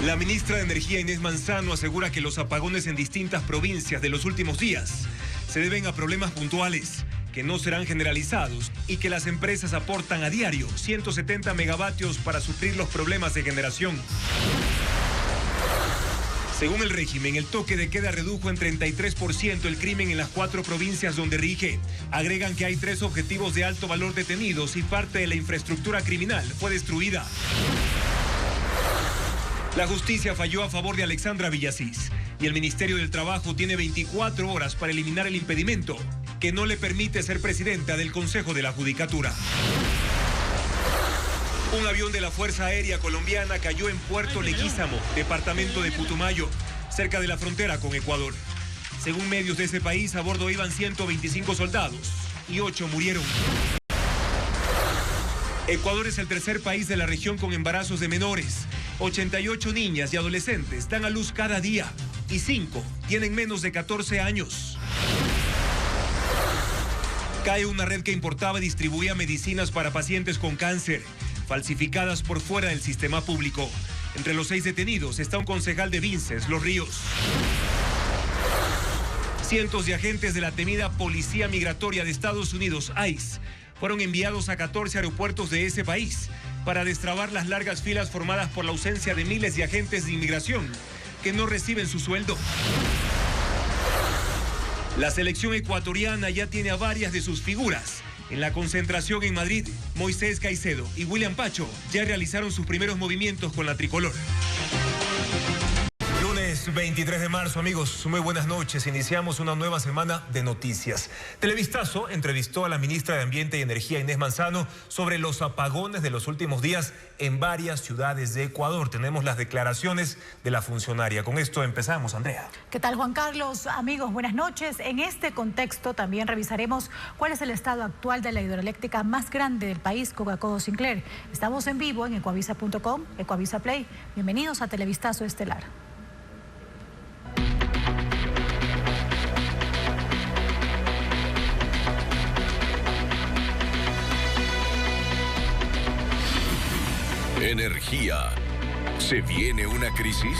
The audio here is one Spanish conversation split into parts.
La ministra de Energía, Inés Manzano, asegura que los apagones en distintas provincias de los últimos días se deben a problemas puntuales, que no serán generalizados y que las empresas aportan a diario 170 megavatios para suplir los problemas de generación. Según el régimen, el toque de queda redujo en 33% el crimen en las 4 provincias donde rige. Agregan que hay 3 objetivos de alto valor detenidos y parte de la infraestructura criminal fue destruida. La justicia falló a favor de Alexandra Villasís y el Ministerio del Trabajo tiene 24 horas para eliminar el impedimento que no le permite ser presidenta del Consejo de la Judicatura. Un avión de la Fuerza Aérea Colombiana cayó en Puerto Leguízamo, departamento de Putumayo, cerca de la frontera con Ecuador. Según medios de ese país, a bordo iban 125 soldados y 8 murieron. Ecuador es el tercer país de la región con embarazos de menores. 88 niñas y adolescentes dan a luz cada día y 5 tienen menos de 14 años. Cae una red que importaba y distribuía medicinas para pacientes con cáncer, falsificadas por fuera del sistema público. Entre los 6 detenidos está un concejal de Vinces, Los Ríos. Cientos de agentes de la temida Policía Migratoria de Estados Unidos, ICE, fueron enviados a 14 aeropuertos de ese país para destrabar las largas filas formadas por la ausencia de miles de agentes de inmigración que no reciben su sueldo. La selección ecuatoriana ya tiene a varias de sus figuras. En la concentración en Madrid, Moisés Caicedo y William Pacho ya realizaron sus primeros movimientos con la tricolor. Lunes 23 de marzo, amigos, muy buenas noches. Iniciamos una nueva semana de noticias. Televistazo entrevistó a la ministra de Ambiente y Energía, Inés Manzano, sobre los apagones de los últimos días en varias ciudades de Ecuador. Tenemos las declaraciones de la funcionaria. Con esto empezamos, Andrea. ¿Qué tal, Juan Carlos? Amigos, buenas noches. En este contexto también revisaremos cuál es el estado actual de la hidroeléctrica más grande del país, Coca-Cola Sinclair. Estamos en vivo en ecuavisa.com, Ecuavisa Play. Bienvenidos a Televistazo Estelar. Energía. ¿Se viene una crisis?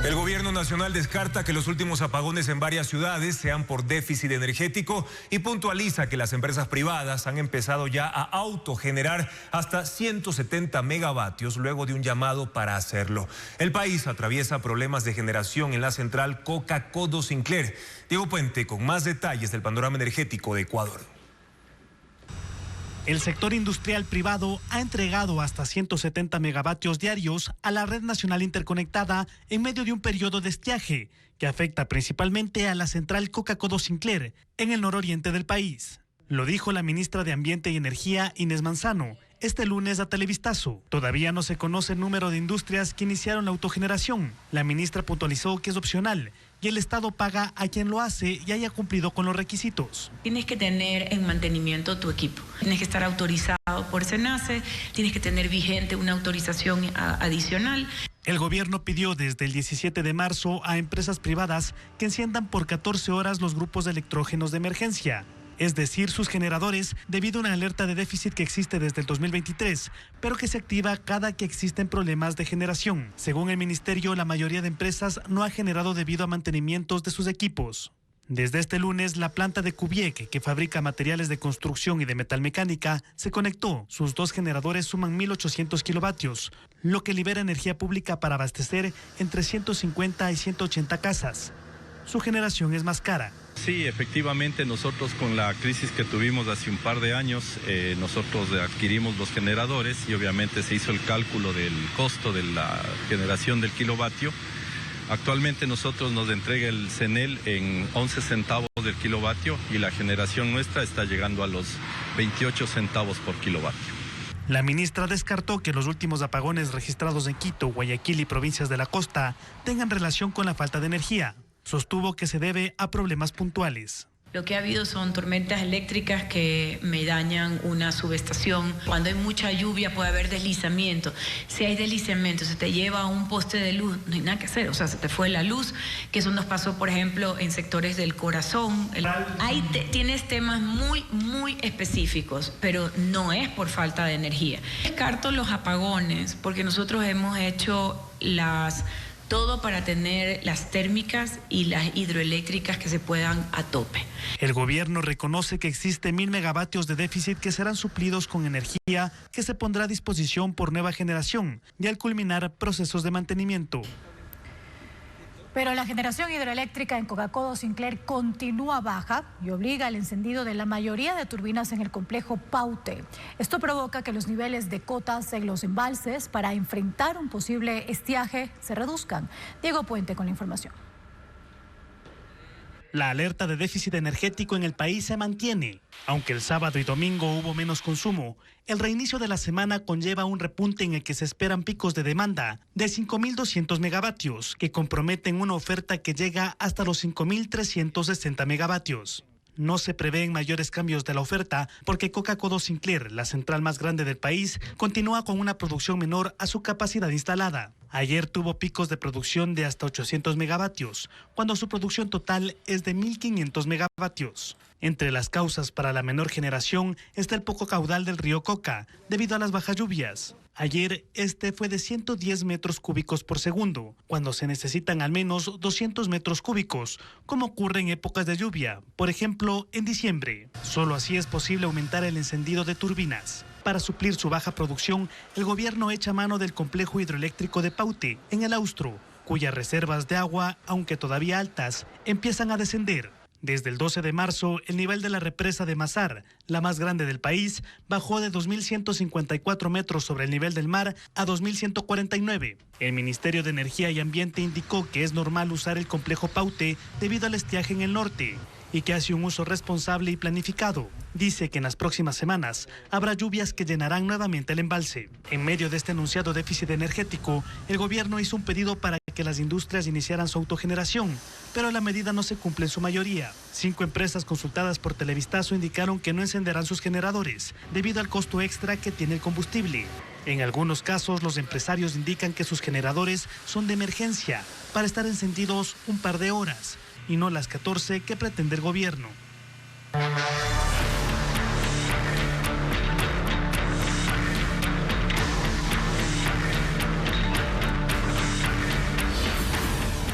El gobierno nacional descarta que los últimos apagones en varias ciudades sean por déficit energético y puntualiza que las empresas privadas han empezado ya a autogenerar hasta 170 megavatios luego de un llamado para hacerlo. El país atraviesa problemas de generación en la central Coca-Cola Sinclair. Diego Puente con más detalles del panorama energético de Ecuador. El sector industrial privado ha entregado hasta 170 megavatios diarios a la red nacional interconectada en medio de un periodo de estiaje que afecta principalmente a la central Coca-Cola Sinclair en el nororiente del país. Lo dijo la ministra de Ambiente y Energía, Inés Manzano, este lunes a Televistazo. Todavía no se conoce el número de industrias que iniciaron la autogeneración. La ministra puntualizó que es opcional y el Estado paga a quien lo hace y haya cumplido con los requisitos. Tienes que tener en mantenimiento tu equipo. Tienes que estar autorizado por SENACE, tienes que tener vigente una autorización adicional. El gobierno pidió desde el 17 de marzo a empresas privadas que enciendan por 14 horas los grupos de electrógenos de emergencia, es decir, sus generadores, debido a una alerta de déficit que existe desde el 2023, pero que se activa cada que existen problemas de generación. Según el ministerio, la mayoría de empresas no ha generado debido a mantenimientos de sus equipos. Desde este lunes, la planta de Cubiec, que fabrica materiales de construcción y de metalmecánica, se conectó. Sus 2 generadores suman 1.800 kilovatios, lo que libera energía pública para abastecer entre 150 y 180 casas. Su generación es más cara. Sí, efectivamente, nosotros con la crisis que tuvimos hace un par de años, nosotros adquirimos los generadores y obviamente se hizo el cálculo del costo de la generación del kilovatio. Actualmente nosotros nos entrega el CENEL en 11 centavos del kilovatio y la generación nuestra está llegando a los 28 centavos por kilovatio. La ministra descartó que los últimos apagones registrados en Quito, Guayaquil y provincias de la costa tengan relación con la falta de energía. Sostuvo que se debe a problemas puntuales. Lo que ha habido son tormentas eléctricas que me dañan una subestación. Cuando hay mucha lluvia puede haber deslizamiento. Si hay deslizamiento, se te lleva a un poste de luz, no hay nada que hacer. O sea, se te fue la luz, que eso nos pasó, por ejemplo, en sectores del corazón. Ahí tienes temas muy específicos, pero no es por falta de energía. Descarto los apagones, porque nosotros hemos hecho todo para tener las térmicas y las hidroeléctricas que se puedan a tope. El gobierno reconoce que existe 1.000 megavatios de déficit que serán suplidos con energía que se pondrá a disposición por Nueva Generación y al culminar procesos de mantenimiento. Pero la generación hidroeléctrica en Coca-Codo Sinclair continúa baja y obliga al encendido de la mayoría de turbinas en el complejo Paute. Esto provoca que los niveles de cotas en los embalses para enfrentar un posible estiaje se reduzcan. Diego Puente con la información. La alerta de déficit energético en el país se mantiene. Aunque el sábado y domingo hubo menos consumo, el reinicio de la semana conlleva un repunte en el que se esperan picos de demanda de 5.200 megavatios, que comprometen una oferta que llega hasta los 5.360 megavatios. No se prevén mayores cambios de la oferta porque Coca-Codo Sinclair, la central más grande del país, continúa con una producción menor a su capacidad instalada. Ayer tuvo picos de producción de hasta 800 megavatios, cuando su producción total es de 1.500 megavatios. Entre las causas para la menor generación está el poco caudal del río Coca, debido a las bajas lluvias. Ayer este fue de 110 metros cúbicos por segundo, cuando se necesitan al menos 200 metros cúbicos, como ocurre en épocas de lluvia, por ejemplo en diciembre. Solo así es posible aumentar el encendido de turbinas. Para suplir su baja producción, el gobierno echa mano del complejo hidroeléctrico de Paute, en el Austro, cuyas reservas de agua, aunque todavía altas, empiezan a descender. Desde el 12 de marzo, el nivel de la represa de Mazar, la más grande del país, bajó de 2.154 metros sobre el nivel del mar a 2.149. El Ministerio de Energía y Ambiente indicó que es normal usar el complejo Paute debido al estiaje en el norte y que hace un uso responsable y planificado. Dice que en las próximas semanas habrá lluvias que llenarán nuevamente el embalse. En medio de este anunciado déficit energético, el gobierno hizo un pedido para que las industrias iniciaran su autogeneración, pero la medida no se cumple en su mayoría. 5 empresas consultadas por Televistazo indicaron que no encenderán sus generadores debido al costo extra que tiene el combustible. En algunos casos, los empresarios indican que sus generadores son de emergencia para estar encendidos un par de horas y no las 14 que pretende el gobierno.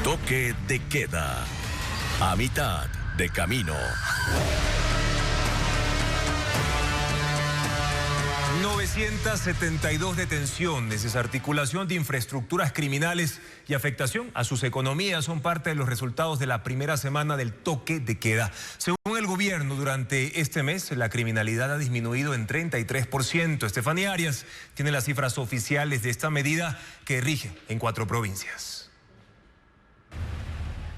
Toque de queda. A mitad de camino. 972 detenciones, desarticulación de infraestructuras criminales y afectación a sus economías son parte de los resultados de la primera semana del toque de queda. Según el gobierno, durante este mes la criminalidad ha disminuido en 33%. Estefanía Arias tiene las cifras oficiales de esta medida que rige en 4 provincias.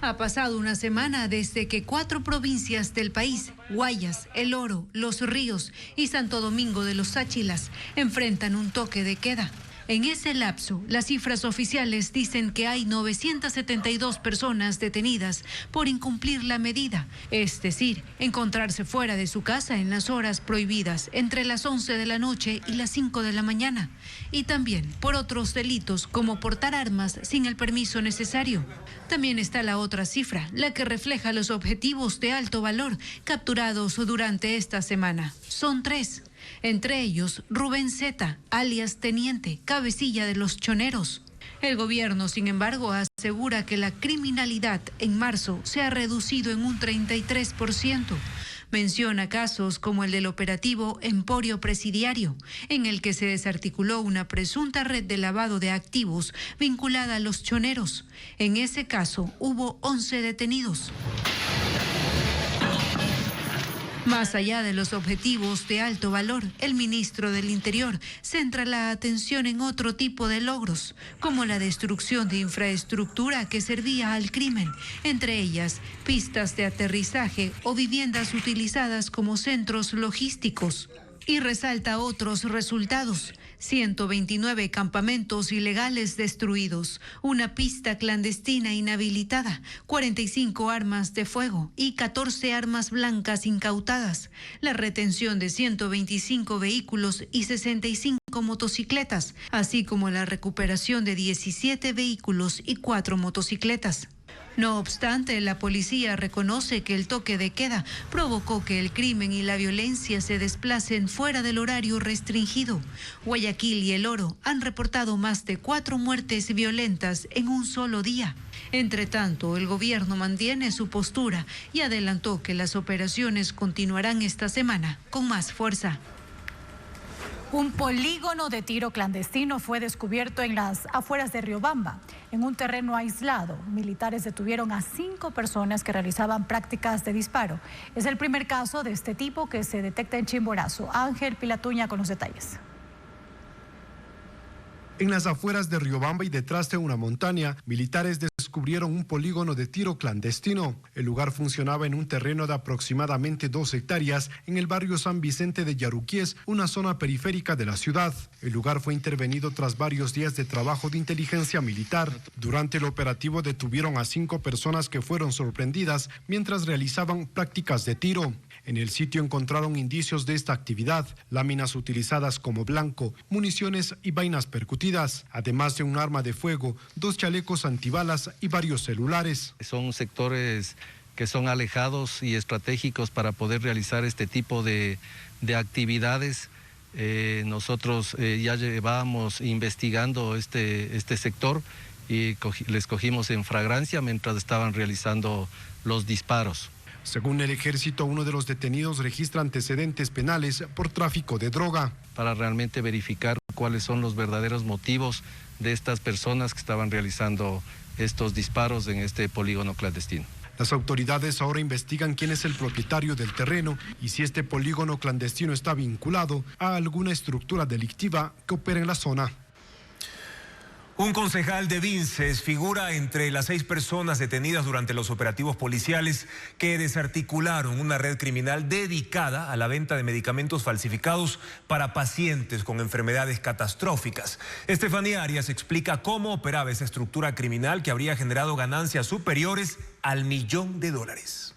Ha pasado una semana desde que 4 provincias del país, Guayas, El Oro, Los Ríos y Santo Domingo de los Sáchilas, enfrentan un toque de queda. En ese lapso, las cifras oficiales dicen que hay 972 personas detenidas por incumplir la medida, es decir, encontrarse fuera de su casa en las horas prohibidas, entre las 11 de la noche y las 5 de la mañana, y también por otros delitos como portar armas sin el permiso necesario. También está la otra cifra, la que refleja los objetivos de alto valor capturados durante esta semana. Son 3. Entre ellos, Rubén Z, alias Teniente, cabecilla de los choneros. El gobierno, sin embargo, asegura que la criminalidad en marzo se ha reducido en un 33%. Menciona casos como el del operativo Emporio Presidiario, en el que se desarticuló una presunta red de lavado de activos vinculada a los choneros. En ese caso, hubo 11 detenidos. Más allá de los objetivos de alto valor, el ministro del Interior centra la atención en otro tipo de logros, como la destrucción de infraestructura que servía al crimen, entre ellas pistas de aterrizaje o viviendas utilizadas como centros logísticos. Y resalta otros resultados. 129 campamentos ilegales destruidos, una pista clandestina inhabilitada, 45 armas de fuego y 14 armas blancas incautadas, la retención de 125 vehículos y 65 motocicletas, así como la recuperación de 17 vehículos y 4 motocicletas. No obstante, la policía reconoce que el toque de queda provocó que el crimen y la violencia se desplacen fuera del horario restringido. Guayaquil y El Oro han reportado más de 4 muertes violentas en un solo día. Entre tanto, el gobierno mantiene su postura y adelantó que las operaciones continuarán esta semana con más fuerza. Un polígono de tiro clandestino fue descubierto en las afueras de Riobamba. En un terreno aislado, militares detuvieron a 5 personas que realizaban prácticas de disparo. Es el primer caso de este tipo que se detecta en Chimborazo. Ángel Pilatuña con los detalles. En las afueras de Riobamba y detrás de una montaña, militares descubrieron un polígono de tiro clandestino. El lugar funcionaba en un terreno de aproximadamente 2 hectáreas en el barrio San Vicente de Yaruquiés, una zona periférica de la ciudad. El lugar fue intervenido tras varios días de trabajo de inteligencia militar. Durante el operativo detuvieron a 5 personas que fueron sorprendidas mientras realizaban prácticas de tiro. En el sitio encontraron indicios de esta actividad, láminas utilizadas como blanco, municiones y vainas percutidas, además de un arma de fuego, 2 chalecos antibalas y varios celulares. Son sectores que son alejados y estratégicos para poder realizar este tipo de actividades. Nosotros ya llevábamos investigando este sector y les cogimos en flagrancia mientras estaban realizando los disparos. Según el ejército, uno de los detenidos registra antecedentes penales por tráfico de droga. Para realmente verificar cuáles son los verdaderos motivos de estas personas que estaban realizando estos disparos en este polígono clandestino. Las autoridades ahora investigan quién es el propietario del terreno y si este polígono clandestino está vinculado a alguna estructura delictiva que opera en la zona. Un concejal de Vinces figura entre las 6 personas detenidas durante los operativos policiales que desarticularon una red criminal dedicada a la venta de medicamentos falsificados para pacientes con enfermedades catastróficas. Estefanía Arias explica cómo operaba esa estructura criminal que habría generado ganancias superiores al $1.000.000.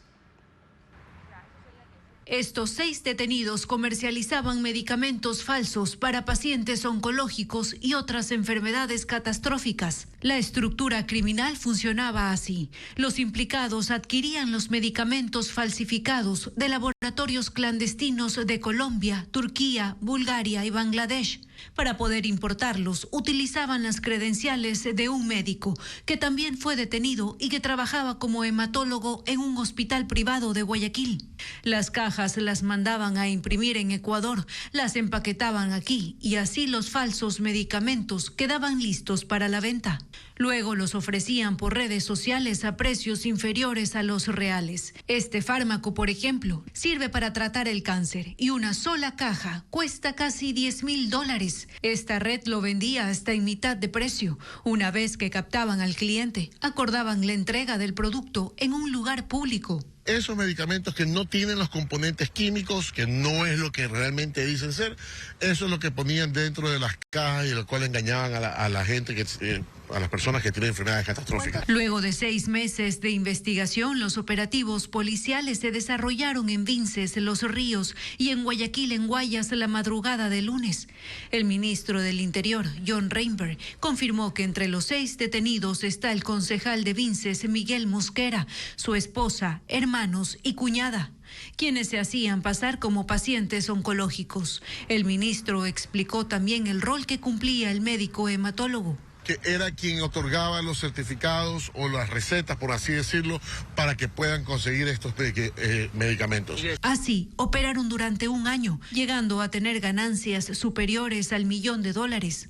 Estos 6 detenidos comercializaban medicamentos falsos para pacientes oncológicos y otras enfermedades catastróficas. La estructura criminal funcionaba así. Los implicados adquirían los medicamentos falsificados de laboratorios clandestinos de Colombia, Turquía, Bulgaria y Bangladesh. Para poder importarlos, utilizaban las credenciales de un médico que también fue detenido y que trabajaba como hematólogo en un hospital privado de Guayaquil. Las cajas las mandaban a imprimir en Ecuador, las empaquetaban aquí y así los falsos medicamentos quedaban listos para la venta. Luego los ofrecían por redes sociales a precios inferiores a los reales. Este fármaco, por ejemplo, sirve para tratar el cáncer y una sola caja cuesta casi $10.000. Esta red lo vendía hasta en mitad de precio. Una vez que captaban al cliente, acordaban la entrega del producto en un lugar público. Esos medicamentos que no tienen los componentes químicos, que no es lo que realmente dicen ser, eso es lo que ponían dentro de las cajas y lo cual engañaban a la gente, a las personas que tienen enfermedades catastróficas. Luego de 6 meses de investigación, los operativos policiales se desarrollaron en Vinces, Los Ríos y en Guayaquil, en Guayas, la madrugada de lunes. El ministro del Interior, John Reinberg, confirmó que entre los 6 detenidos está el concejal de Vinces, Miguel Mosquera, su esposa, hermanos y cuñada, quienes se hacían pasar como pacientes oncológicos. El ministro explicó también el rol que cumplía el médico hematólogo, que era quien otorgaba los certificados o las recetas, por así decirlo, para que puedan conseguir estos medicamentos. Así, operaron durante un año, llegando a tener ganancias superiores al $1.000.000.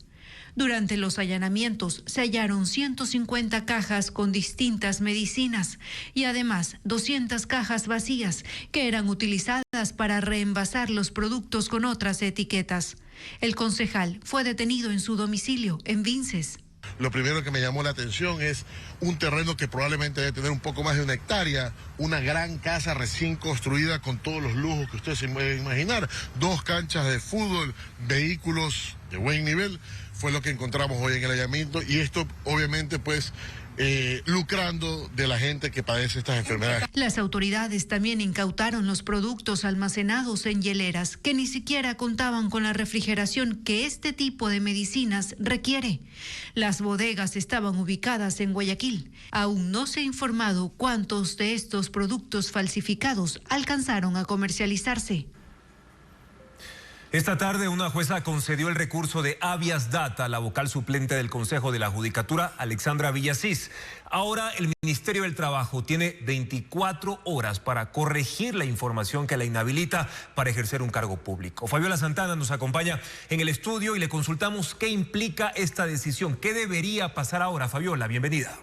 Durante los allanamientos se hallaron 150 cajas con distintas medicinas y además 200 cajas vacías que eran utilizadas para reenvasar los productos con otras etiquetas. El concejal fue detenido en su domicilio en Vinces. Lo primero que me llamó la atención es un terreno que probablemente debe tener un poco más de 1 hectárea, una gran casa recién construida con todos los lujos que ustedes se pueden imaginar, 2 canchas de fútbol, vehículos de buen nivel, fue lo que encontramos hoy en el allanamiento, y esto obviamente pues lucrando de la gente que padece estas enfermedades. Las autoridades también incautaron los productos almacenados en hieleras que ni siquiera contaban con la refrigeración que este tipo de medicinas requiere. Las bodegas estaban ubicadas en Guayaquil. Aún no se ha informado cuántos de estos productos falsificados alcanzaron a comercializarse. Esta tarde una jueza concedió el recurso de habeas data a la vocal suplente del Consejo de la Judicatura, Alexandra Villasís. Ahora el Ministerio del Trabajo tiene 24 horas para corregir la información que la inhabilita para ejercer un cargo público. Fabiola Santana nos acompaña en el estudio y le consultamos qué implica esta decisión. ¿Qué debería pasar ahora? Fabiola, bienvenida.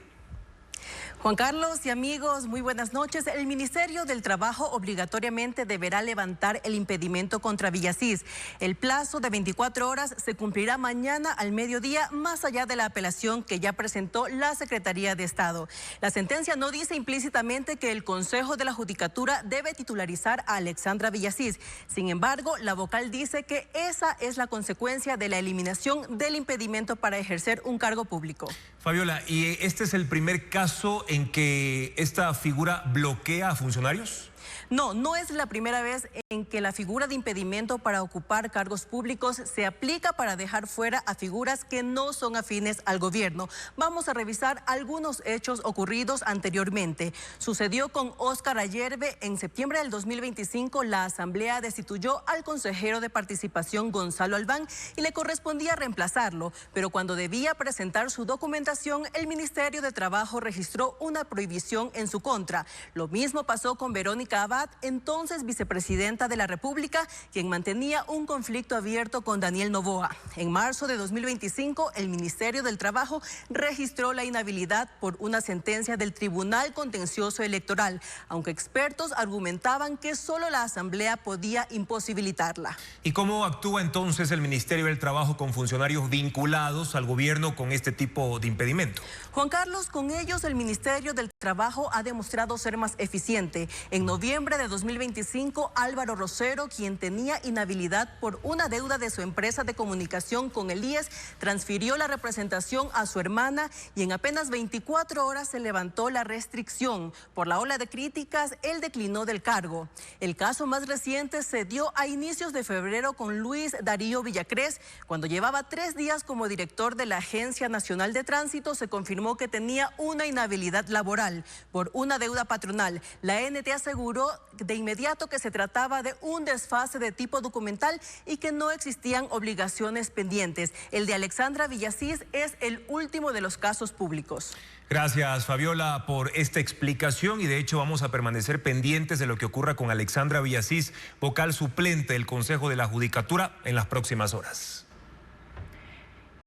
Juan Carlos y amigos, muy buenas noches. El Ministerio del Trabajo obligatoriamente deberá levantar el impedimento contra Villasís. El plazo de 24 horas se cumplirá mañana al mediodía, más allá de la apelación que ya presentó la Secretaría de Estado. La sentencia no dice implícitamente que el Consejo de la Judicatura debe titularizar a Alexandra Villasís. Sin embargo, la vocal dice que esa es la consecuencia de la eliminación del impedimento para ejercer un cargo público. Fabiola, ¿y este es el primer caso en que esta figura bloquea a funcionarios? No, no es la primera vez en que la figura de impedimento para ocupar cargos públicos se aplica para dejar fuera a figuras que no son afines al gobierno. Vamos a revisar algunos hechos ocurridos anteriormente. Sucedió con Óscar Ayerbe. En septiembre del 2025, la Asamblea destituyó al consejero de participación Gonzalo Albán y le correspondía reemplazarlo. Pero cuando debía presentar su documentación, el Ministerio de Trabajo registró una prohibición en su contra. Lo mismo pasó con Verónica Abad, entonces vicepresidenta de la República, quien mantenía un conflicto abierto con Daniel Noboa. En marzo de 2025, el Ministerio del Trabajo registró la inhabilidad por una sentencia del Tribunal Contencioso Electoral, aunque expertos argumentaban que solo la Asamblea podía imposibilitarla. ¿Y cómo actúa entonces el Ministerio del Trabajo con funcionarios vinculados al gobierno con este tipo de impedimento? Juan Carlos, con ellos el Ministerio del Trabajo ha demostrado ser más eficiente. En noviembre de 2025, Álvaro Rosero, quien tenía inhabilidad por una deuda de su empresa de comunicación con el IES, transfirió la representación a su hermana y en apenas 24 horas se levantó la restricción. Por la ola de críticas, él declinó del cargo. El caso más reciente se dio a inicios de febrero con Luis Darío Villacrés. Cuando llevaba 3 días como director de la Agencia Nacional de Tránsito, se confirmó que tenía una inhabilidad laboral por una deuda patronal. La NT aseguró de inmediato que se trataba de un desfase de tipo documental y que no existían obligaciones pendientes. El de Alexandra Villasís es el último de los casos públicos. Gracias, Fabiola, por esta explicación y de hecho vamos a permanecer pendientes de lo que ocurra con Alexandra Villasís, vocal suplente del Consejo de la Judicatura, en las próximas horas.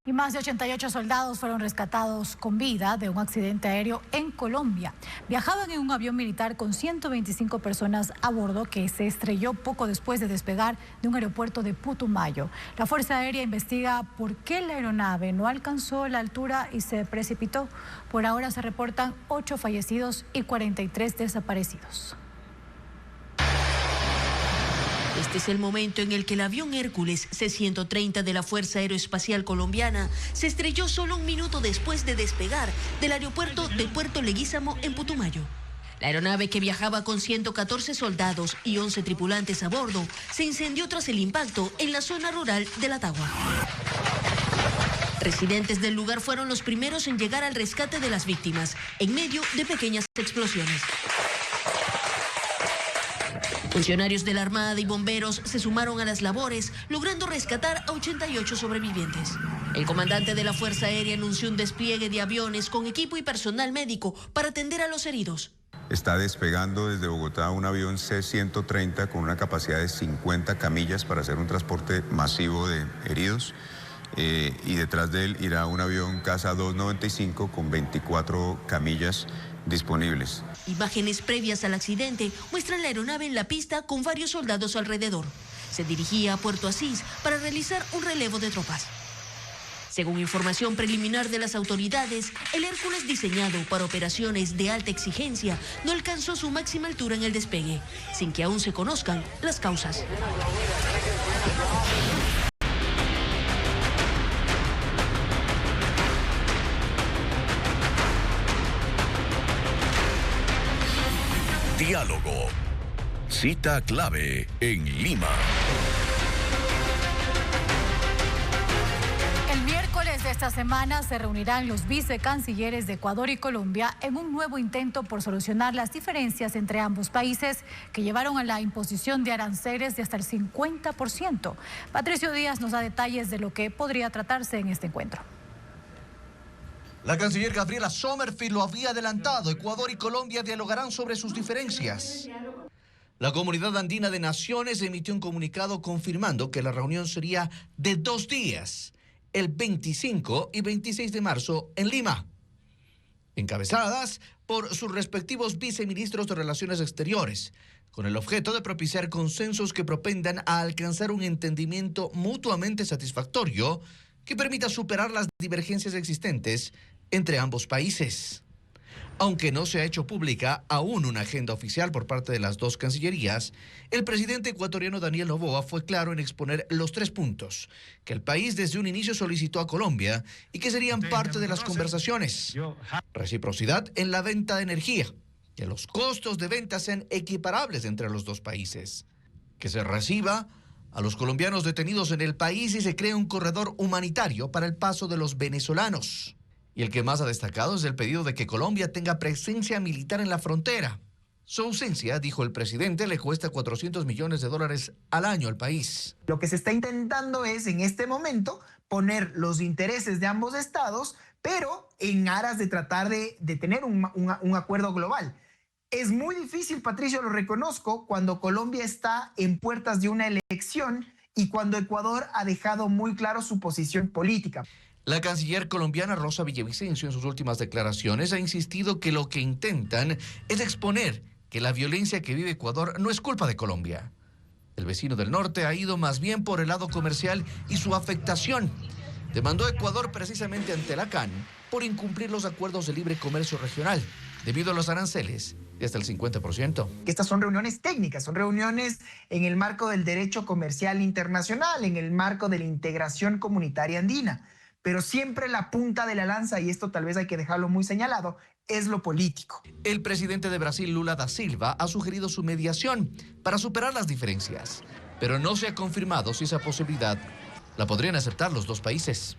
Y más de 88 soldados fueron rescatados con vida de un accidente aéreo en Colombia. Viajaban en un avión militar con 125 personas a bordo que se estrelló poco después de despegar de un aeropuerto de Putumayo. La Fuerza Aérea investiga por qué la aeronave no alcanzó la altura y se precipitó. Por ahora se reportan 8 fallecidos y 43 desaparecidos. Este es el momento en el que el avión Hércules C-130 de la Fuerza Aeroespacial Colombiana se estrelló solo un minuto después de despegar del aeropuerto de Puerto Leguízamo en Putumayo. La aeronave, que viajaba con 114 soldados y 11 tripulantes a bordo, se incendió tras el impacto en la zona rural de La Tagua. Residentes del lugar fueron los primeros en llegar al rescate de las víctimas, en medio de pequeñas explosiones. Funcionarios de la Armada y bomberos se sumaron a las labores, logrando rescatar a 88 sobrevivientes. El comandante de la Fuerza Aérea anunció un despliegue de aviones con equipo y personal médico para atender a los heridos. Está despegando desde Bogotá un avión C-130 con una capacidad de 50 camillas para hacer un transporte masivo de heridos. Y detrás de él irá un avión Casa 295 con 24 camillas disponibles. Imágenes previas al accidente muestran la aeronave en la pista con varios soldados alrededor. Se dirigía a Puerto Asís para realizar un relevo de tropas. Según información preliminar de las autoridades, el Hércules diseñado para operaciones de alta exigencia no alcanzó su máxima altura en el despegue, sin que aún se conozcan las causas. Diálogo. Cita clave en Lima. El miércoles de esta semana se reunirán los vicecancilleres de Ecuador y Colombia en un nuevo intento por solucionar las diferencias entre ambos países que llevaron a la imposición de aranceles de hasta el 50%. Patricio Díaz nos da detalles de lo que podría tratarse en este encuentro. La canciller Gabriela Sommerfield lo había adelantado. Ecuador y Colombia dialogarán sobre sus diferencias. La Comunidad Andina de Naciones emitió un comunicado confirmando que la reunión sería de 2 días, el 25 y 26 de marzo en Lima, encabezadas por sus respectivos viceministros de Relaciones Exteriores, con el objeto de propiciar consensos que propendan a alcanzar un entendimiento mutuamente satisfactorio que permita superar las divergencias existentes entre ambos países. Aunque no se ha hecho pública aún una agenda oficial por parte de las dos cancillerías, el presidente ecuatoriano Daniel Noboa fue claro en exponer los 3 puntos que el país desde un inicio solicitó a Colombia y que serían parte de las conversaciones. Reciprocidad en la venta de energía, que los costos de venta sean equiparables entre los dos países, que se reciba a los colombianos detenidos en el país y se cree un corredor humanitario para el paso de los venezolanos. Y el que más ha destacado es el pedido de que Colombia tenga presencia militar en la frontera. Su ausencia, dijo el presidente, le cuesta $400 millones al año al país. Lo que se está intentando es, en este momento, poner los intereses de ambos estados, pero en aras de tratar de tener un acuerdo global. Es muy difícil, Patricio, lo reconozco, cuando Colombia está en puertas de una elección y cuando Ecuador ha dejado muy claro su posición política. La canciller colombiana Rosa Villavicencio en sus últimas declaraciones ha insistido que lo que intentan es exponer que la violencia que vive Ecuador no es culpa de Colombia. El vecino del norte ha ido más bien por el lado comercial y su afectación. Demandó a Ecuador precisamente ante la CAN por incumplir los acuerdos de libre comercio regional debido a los aranceles de hasta el 50%. Estas son reuniones técnicas, son reuniones en el marco del derecho comercial internacional, en el marco de la integración comunitaria andina. Pero siempre la punta de la lanza, y esto tal vez hay que dejarlo muy señalado, es lo político. El presidente de Brasil, Lula da Silva, ha sugerido su mediación para superar las diferencias, pero no se ha confirmado si esa posibilidad la podrían aceptar los dos países.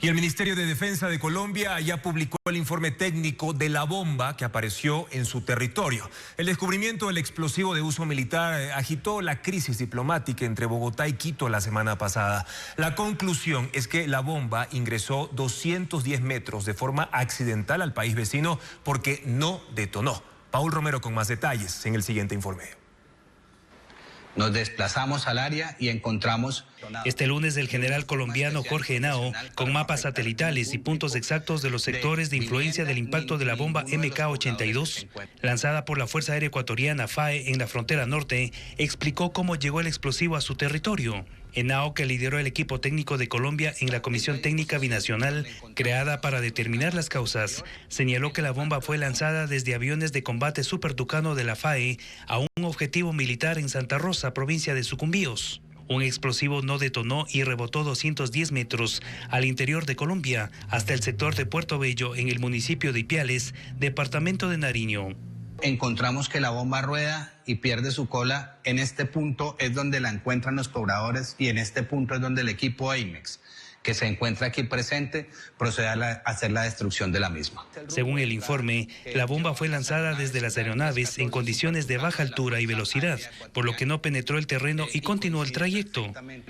Y el Ministerio de Defensa de Colombia ya publicó el informe técnico de la bomba que apareció en su territorio. El descubrimiento del explosivo de uso militar agitó la crisis diplomática entre Bogotá y Quito la semana pasada. La conclusión es que la bomba ingresó 210 metros de forma accidental al país vecino porque no detonó. Paul Romero con más detalles en el siguiente informe. Nos desplazamos al área y encontramos... Este lunes el general colombiano Jorge Henao, con mapas satelitales y puntos exactos de los sectores de influencia del impacto de la bomba MK-82, lanzada por la Fuerza Aérea Ecuatoriana FAE en la frontera norte, explicó cómo llegó el explosivo a su territorio. Henao, que lideró el equipo técnico de Colombia en la Comisión Técnica Binacional creada para determinar las causas, señaló que la bomba fue lanzada desde aviones de combate Super Tucano de la FAE a un objetivo militar en Santa Rosa, provincia de Sucumbíos. Un explosivo no detonó y rebotó 210 metros al interior de Colombia, hasta el sector de Puerto Bello, en el municipio de Ipiales, departamento de Nariño. Encontramos que la bomba rueda y pierde su cola. En este punto es donde la encuentran los cobradores y en este punto es donde el equipo AIMEX, que se encuentra aquí presente, procede a hacer la destrucción de la misma. Según el informe, la bomba fue lanzada desde las aeronaves en condiciones de baja altura y velocidad, por lo que no penetró el terreno y continuó el trayecto.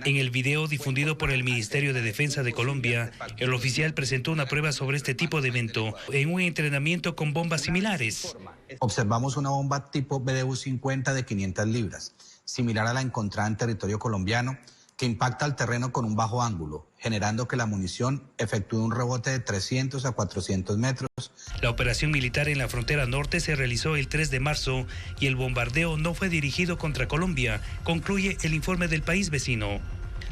En el video difundido por el Ministerio de Defensa de Colombia, el oficial presentó una prueba sobre este tipo de evento en un entrenamiento con bombas similares. Observamos una bomba tipo BDU-50 de 500 libras, similar a la encontrada en territorio colombiano, que impacta al terreno con un bajo ángulo, generando que la munición efectúe un rebote de 300 a 400 metros. La operación militar en la frontera norte se realizó el 3 de marzo y el bombardeo no fue dirigido contra Colombia, concluye el informe del país vecino.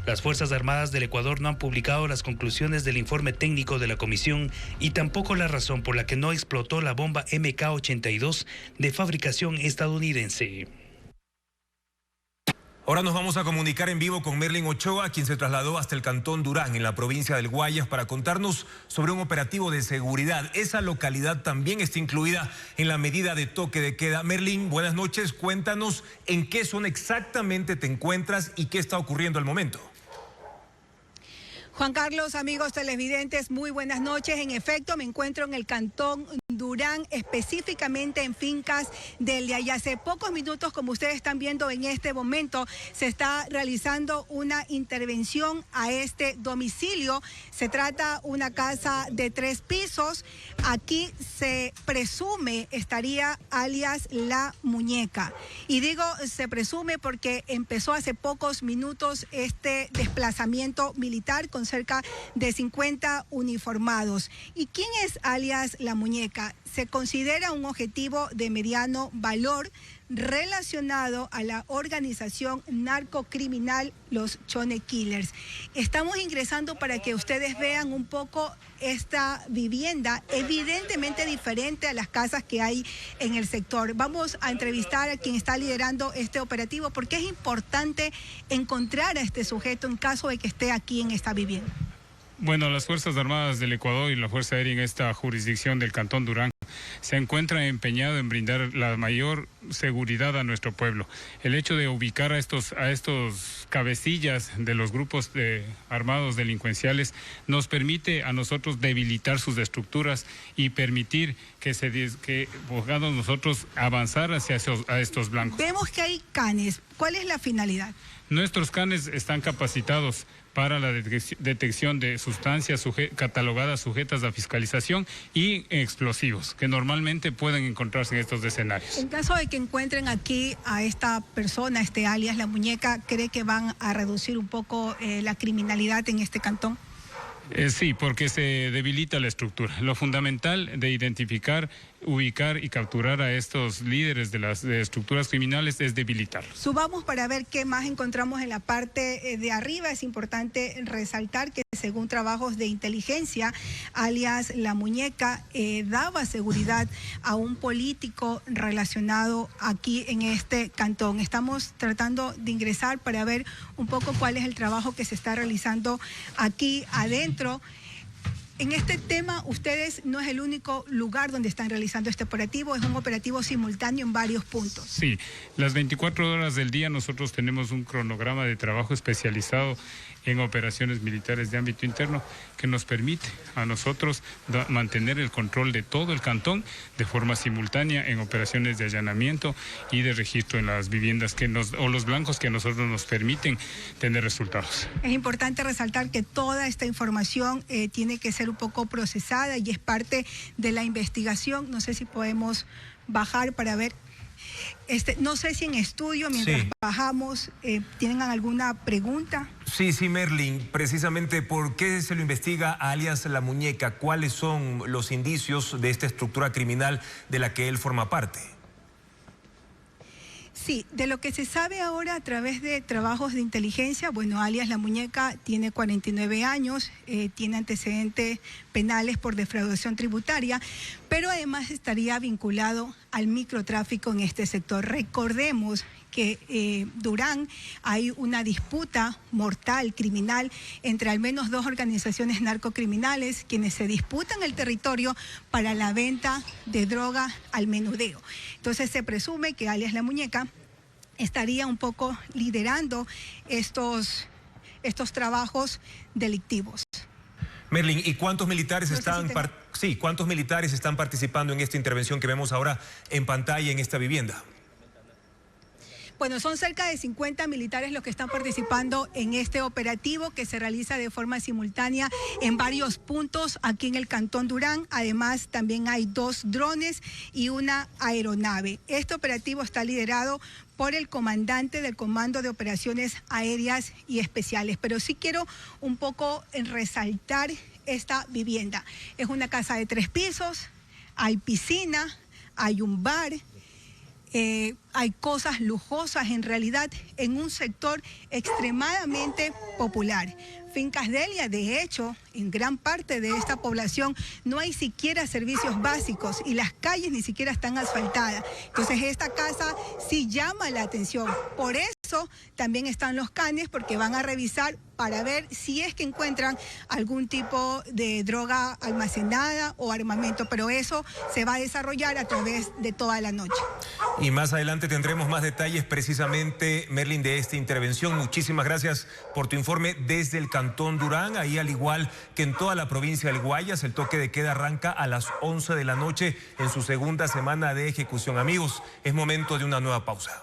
Las Fuerzas Armadas del Ecuador no han publicado las conclusiones del informe técnico de la comisión y tampoco la razón por la que no explotó la bomba MK82 de fabricación estadounidense. Ahora nos vamos a comunicar en vivo con Merlin Ochoa, quien se trasladó hasta el Cantón Durán, en la provincia del Guayas, para contarnos sobre un operativo de seguridad. Esa localidad también está incluida en la medida de toque de queda. Merlin, buenas noches. Cuéntanos en qué zona exactamente te encuentras y qué está ocurriendo al momento. Juan Carlos, amigos televidentes, muy buenas noches. En efecto, me encuentro en el Cantón Durán, específicamente en Fincas del Yayá. Hace pocos minutos, como ustedes están viendo en este momento, se está realizando una intervención a este domicilio. Se trata de una casa de 3 pisos. Aquí se presume estaría alias La Muñeca. Y digo se presume porque empezó hace pocos minutos este desplazamiento militar con cerca de 50 uniformados. ¿Y quién es alias La Muñeca? Se considera un objetivo de mediano valor relacionado a la organización narcocriminal Los Chone Killers. Estamos ingresando para que ustedes vean un poco esta vivienda, evidentemente diferente a las casas que hay en el sector. Vamos a entrevistar a quien está liderando este operativo porque es importante encontrar a este sujeto en caso de que esté aquí en esta vivienda. Bueno, las Fuerzas Armadas del Ecuador y la Fuerza Aérea en esta jurisdicción del Cantón Durán se encuentran empeñados en brindar la mayor seguridad a nuestro pueblo. El hecho de ubicar a estos cabecillas de los grupos armados delincuenciales nos permite a nosotros debilitar sus estructuras y permitir que podamos nosotros avanzar hacia estos blancos. Vemos que hay canes. ¿Cuál es la finalidad? Nuestros canes están capacitados para la detección de sustancias catalogadas sujetas a fiscalización y explosivos, que normalmente pueden encontrarse en estos escenarios. En caso de que encuentren aquí a esta persona, este alias La Muñeca, ¿cree que van a reducir un poco la criminalidad en este cantón? Sí, porque se debilita la estructura. Lo fundamental de identificar, ubicar y capturar a estos líderes de las estructuras criminales es debilitarlos. Subamos para ver qué más encontramos en la parte de arriba. Es importante resaltar que según trabajos de inteligencia, alias La Muñeca daba seguridad a un político relacionado aquí en este cantón. Estamos tratando de ingresar para ver un poco cuál es el trabajo que se está realizando aquí adentro. En este tema, ustedes no es el único lugar donde están realizando este operativo, es un operativo simultáneo en varios puntos. Sí, las 24 horas del día nosotros tenemos un cronograma de trabajo especializado en operaciones militares de ámbito interno que nos permite a nosotros mantener el control de todo el cantón de forma simultánea en operaciones de allanamiento y de registro en las viviendas o los blancos que a nosotros nos permiten tener resultados. Es importante resaltar que toda esta información tiene que ser un poco procesada y es parte de la investigación. No sé si podemos bajar para ver. No sé si en estudio, mientras bajamos, ¿tienen alguna pregunta? Sí, Merlin, precisamente, ¿por qué se lo investiga a alias La Muñeca? ¿Cuáles son los indicios de esta estructura criminal de la que él forma parte? Sí, de lo que se sabe ahora a través de trabajos de inteligencia, bueno, alias La Muñeca tiene 49 años, tiene antecedentes penales por defraudación tributaria, pero además estaría vinculado al microtráfico en este sector. Recordemos que Durán hay una disputa mortal, criminal, entre al menos 2 organizaciones narcocriminales quienes se disputan el territorio para la venta de droga al menudeo. Entonces se presume que alias La Muñeca estaría un poco liderando estos trabajos delictivos. Merlin, ¿y cuántos militares cuántos militares están participando en esta intervención que vemos ahora en pantalla en esta vivienda? Bueno, son cerca de 50 militares los que están participando en este operativo que se realiza de forma simultánea en varios puntos aquí en el Cantón Durán. Además, también hay 2 drones y una aeronave. Este operativo está liderado por el comandante del Comando de Operaciones Aéreas y Especiales. Pero sí quiero un poco resaltar esta vivienda. Es una casa de 3 pisos, hay piscina, hay un bar. hay cosas lujosas en realidad en un sector extremadamente popular. Fincas Delia, de hecho, en gran parte de esta población no hay siquiera servicios básicos y las calles ni siquiera están asfaltadas. Entonces esta casa sí llama la atención. Por eso también están los canes, porque van a revisar para ver si es que encuentran algún tipo de droga almacenada o armamento, pero eso se va a desarrollar a través de toda la noche. Y más adelante tendremos más detalles precisamente, Merlin, de esta intervención. Muchísimas gracias por tu informe desde el Cantón Durán. Ahí, al igual que en toda la provincia del Guayas, el toque de queda arranca a las 11 de la noche en su segunda semana de ejecución. Amigos, es momento de una nueva pausa.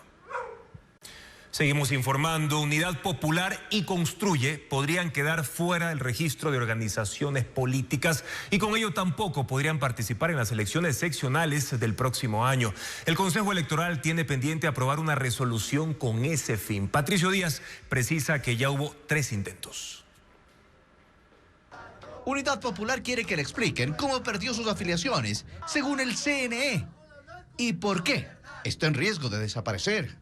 Seguimos informando. Unidad Popular y Construye podrían quedar fuera del registro de organizaciones políticas y con ello tampoco podrían participar en las elecciones seccionales del próximo año. El Consejo Electoral tiene pendiente aprobar una resolución con ese fin. Patricio Díaz precisa que ya hubo 3 intentos. Unidad Popular quiere que le expliquen cómo perdió sus afiliaciones, según el CNE, y por qué está en riesgo de desaparecer.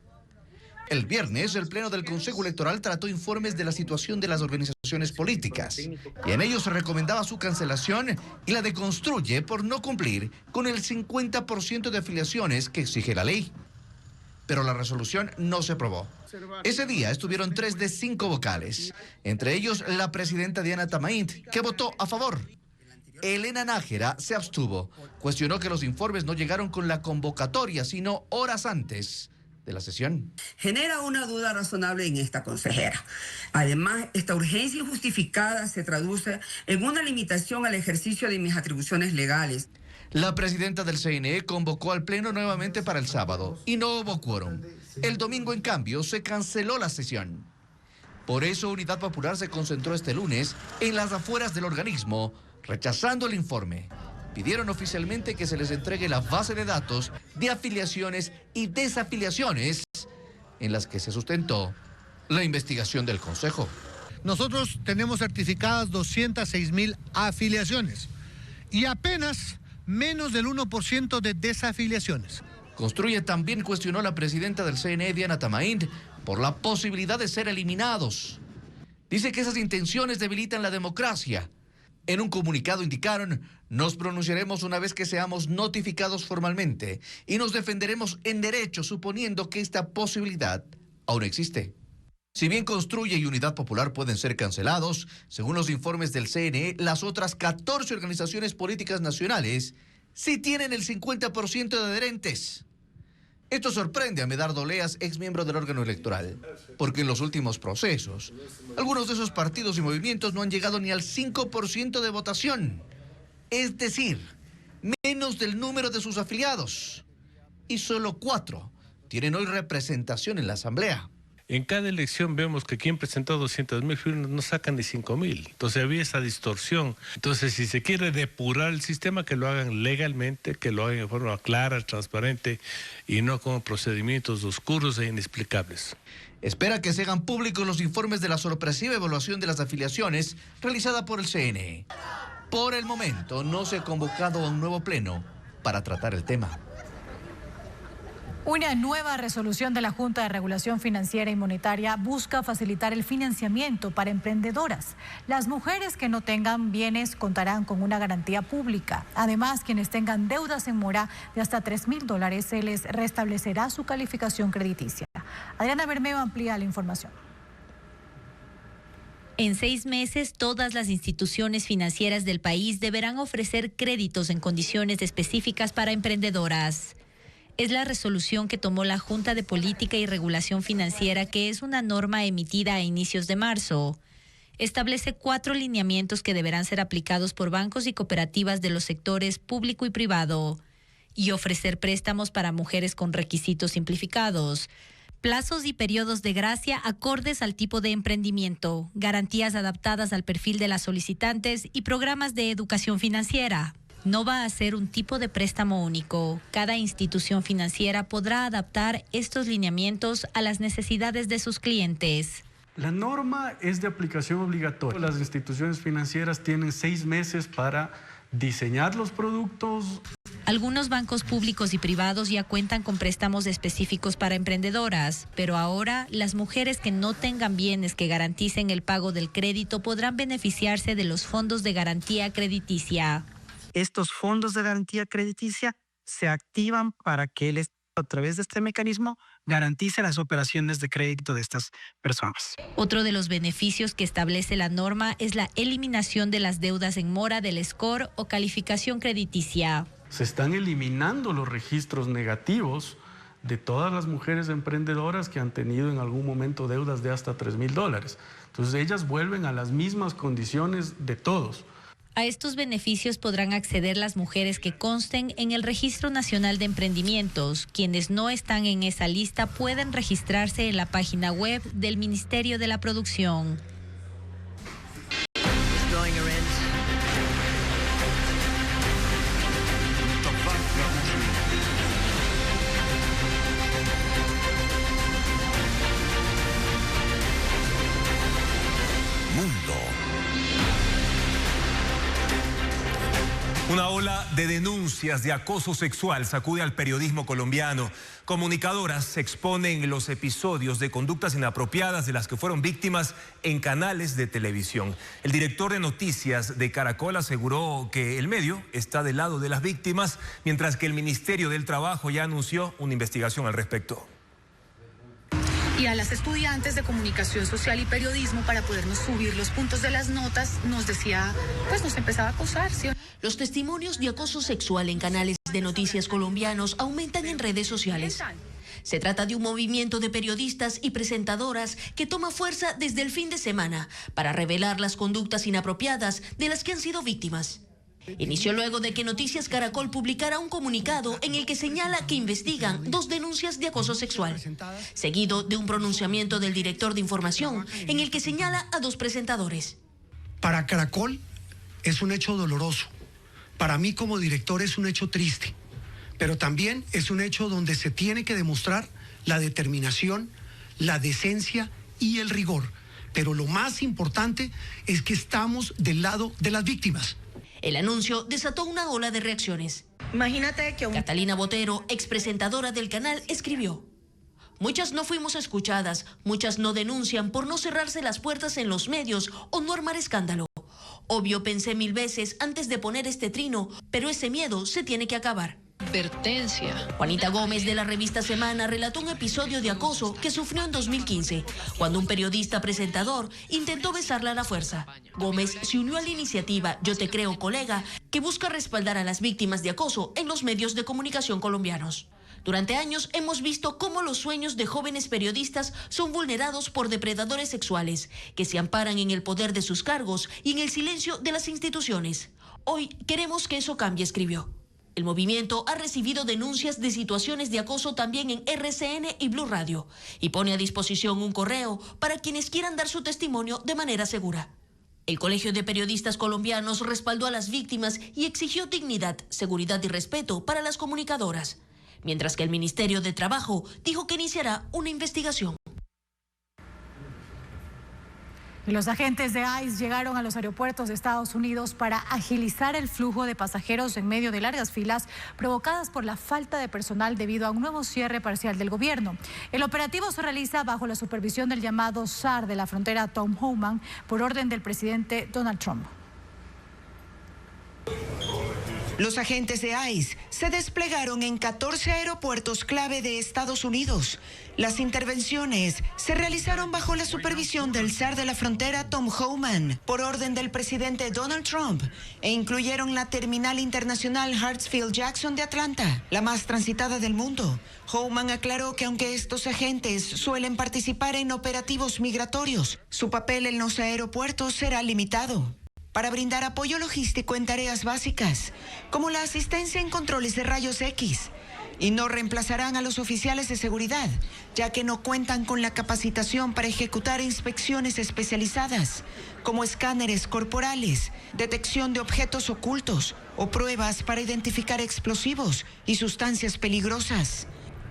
El viernes, el Pleno del Consejo Electoral trató informes de la situación de las organizaciones políticas y en ellos se recomendaba su cancelación y la de Construye por no cumplir con el 50% de afiliaciones que exige la ley. Pero la resolución no se aprobó. Ese día estuvieron 3 de 5 vocales, entre ellos la presidenta Diana Tamaint, que votó a favor. Elena Nájera se abstuvo, cuestionó que los informes no llegaron con la convocatoria, sino horas antes de la sesión. Genera una duda razonable en esta consejera. Además, esta urgencia injustificada se traduce en una limitación al ejercicio de mis atribuciones legales. La presidenta del CNE convocó al Pleno nuevamente para el sábado y no hubo quórum. El domingo, en cambio, se canceló la sesión. Por eso, Unidad Popular se concentró este lunes en las afueras del organismo, rechazando el informe. Pidieron oficialmente que se les entregue la base de datos de afiliaciones y desafiliaciones en las que se sustentó la investigación del Consejo. Nosotros tenemos certificadas 206,000 afiliaciones y apenas menos del 1% de desafiliaciones. Construye también cuestionó a la presidenta del CNE, Diana Tamaint, por la posibilidad de ser eliminados. Dice que esas intenciones debilitan la democracia. En un comunicado indicaron: nos pronunciaremos una vez que seamos notificados formalmente y nos defenderemos en derecho suponiendo que esta posibilidad aún existe. Si bien Construye y Unidad Popular pueden ser cancelados, según los informes del CNE, las otras 14 organizaciones políticas nacionales sí tienen el 50% de adherentes. Esto sorprende a Medardo Leas, ex miembro del órgano electoral, porque en los últimos procesos, algunos de esos partidos y movimientos no han llegado ni al 5% de votación, es decir, menos del número de sus afiliados, y solo 4 tienen hoy representación en la Asamblea. En cada elección vemos que quien presentó 200,000 firmas no sacan ni 5,000. Entonces había esa distorsión. Entonces, si se quiere depurar el sistema, que lo hagan legalmente, que lo hagan de forma clara, transparente y no con procedimientos oscuros e inexplicables. Espera que se hagan públicos los informes de la sorpresiva evaluación de las afiliaciones realizada por el CNE. Por el momento no se ha convocado a un nuevo pleno para tratar el tema. Una nueva resolución de la Junta de Regulación Financiera y Monetaria busca facilitar el financiamiento para emprendedoras. Las mujeres que no tengan bienes contarán con una garantía pública. Además, quienes tengan deudas en mora de hasta $3,000 se les restablecerá su calificación crediticia. Adriana Bermeo amplía la información. En 6 meses, todas las instituciones financieras del país deberán ofrecer créditos en condiciones específicas para emprendedoras. Es la resolución que tomó la Junta de Política y Regulación Financiera, que es una norma emitida a inicios de marzo. Establece 4 lineamientos que deberán ser aplicados por bancos y cooperativas de los sectores público y privado, y ofrecer préstamos para mujeres con requisitos simplificados, plazos y periodos de gracia acordes al tipo de emprendimiento, garantías adaptadas al perfil de las solicitantes y programas de educación financiera. No va a ser un tipo de préstamo único. Cada institución financiera podrá adaptar estos lineamientos a las necesidades de sus clientes. La norma es de aplicación obligatoria. Las instituciones financieras tienen 6 meses para diseñar los productos. Algunos bancos públicos y privados ya cuentan con préstamos específicos para emprendedoras, pero ahora las mujeres que no tengan bienes que garanticen el pago del crédito podrán beneficiarse de los fondos de garantía crediticia. Estos fondos de garantía crediticia se activan para que el Estado, a través de este mecanismo, garantice las operaciones de crédito de estas personas. Otro de los beneficios que establece la norma es la eliminación de las deudas en mora del score o calificación crediticia. Se están eliminando los registros negativos de todas las mujeres emprendedoras que han tenido en algún momento deudas de hasta $3,000. Entonces ellas vuelven a las mismas condiciones de todos. A estos beneficios podrán acceder las mujeres que consten en el Registro Nacional de Emprendimientos. Quienes no están en esa lista pueden registrarse en la página web del Ministerio de la Producción. Una ola de denuncias de acoso sexual sacude al periodismo colombiano. Comunicadoras exponen los episodios de conductas inapropiadas de las que fueron víctimas en canales de televisión. El director de noticias de Caracol aseguró que el medio está del lado de las víctimas, mientras que el Ministerio del Trabajo ya anunció una investigación al respecto. Y a las estudiantes de comunicación social y periodismo, para podernos subir los puntos de las notas, nos decía, pues nos empezaba a acosar, ¿sí? Los testimonios de acoso sexual en canales de noticias colombianos aumentan en redes sociales. Se trata de un movimiento de periodistas y presentadoras que toma fuerza desde el fin de semana para revelar las conductas inapropiadas de las que han sido víctimas. Inició luego de que Noticias Caracol publicara un comunicado en el que señala que investigan 2 denuncias de acoso sexual, seguido de un pronunciamiento del director de información en el que señala a 2 presentadores. Para Caracol es un hecho doloroso. Para mí como director es un hecho triste, pero también es un hecho donde se tiene que demostrar la determinación, la decencia y el rigor. Pero lo más importante es que estamos del lado de las víctimas. El anuncio desató una ola de reacciones. Imagínate que Catalina Botero, expresentadora del canal, escribió: muchas no fuimos escuchadas, muchas no denuncian por no cerrarse las puertas en los medios o no armar escándalo. Obvio, pensé 1000 veces antes de poner este trino, pero ese miedo se tiene que acabar. Advertencia. Juanita Gómez de la revista Semana relató un episodio de acoso que sufrió en 2015, cuando un periodista presentador intentó besarla a la fuerza. Gómez se unió a la iniciativa Yo Te Creo, Colega, que busca respaldar a las víctimas de acoso en los medios de comunicación colombianos. Durante años hemos visto cómo los sueños de jóvenes periodistas son vulnerados por depredadores sexuales, que se amparan en el poder de sus cargos y en el silencio de las instituciones. Hoy queremos que eso cambie, escribió. El movimiento ha recibido denuncias de situaciones de acoso también en RCN y Blue Radio y pone a disposición un correo para quienes quieran dar su testimonio de manera segura. El Colegio de Periodistas Colombianos respaldó a las víctimas y exigió dignidad, seguridad y respeto para las comunicadoras, mientras que el Ministerio de Trabajo dijo que iniciará una investigación. Y los agentes de ICE llegaron a los aeropuertos de Estados Unidos para agilizar el flujo de pasajeros en medio de largas filas provocadas por la falta de personal debido a un nuevo cierre parcial del gobierno. El operativo se realiza bajo la supervisión del llamado SAR de la frontera Tom Homan por orden del presidente Donald Trump. Los agentes de ICE se desplegaron en 14 aeropuertos clave de Estados Unidos. Las intervenciones se realizaron bajo la supervisión del SAR de la frontera Tom Homan, por orden del presidente Donald Trump, e incluyeron la terminal internacional Hartsfield-Jackson de Atlanta, la más transitada del mundo. Homan aclaró que aunque estos agentes suelen participar en operativos migratorios, su papel en los aeropuertos será limitado para brindar apoyo logístico en tareas básicas, como la asistencia en controles de rayos X, y no reemplazarán a los oficiales de seguridad, ya que no cuentan con la capacitación para ejecutar inspecciones especializadas, como escáneres corporales, detección de objetos ocultos o pruebas para identificar explosivos y sustancias peligrosas.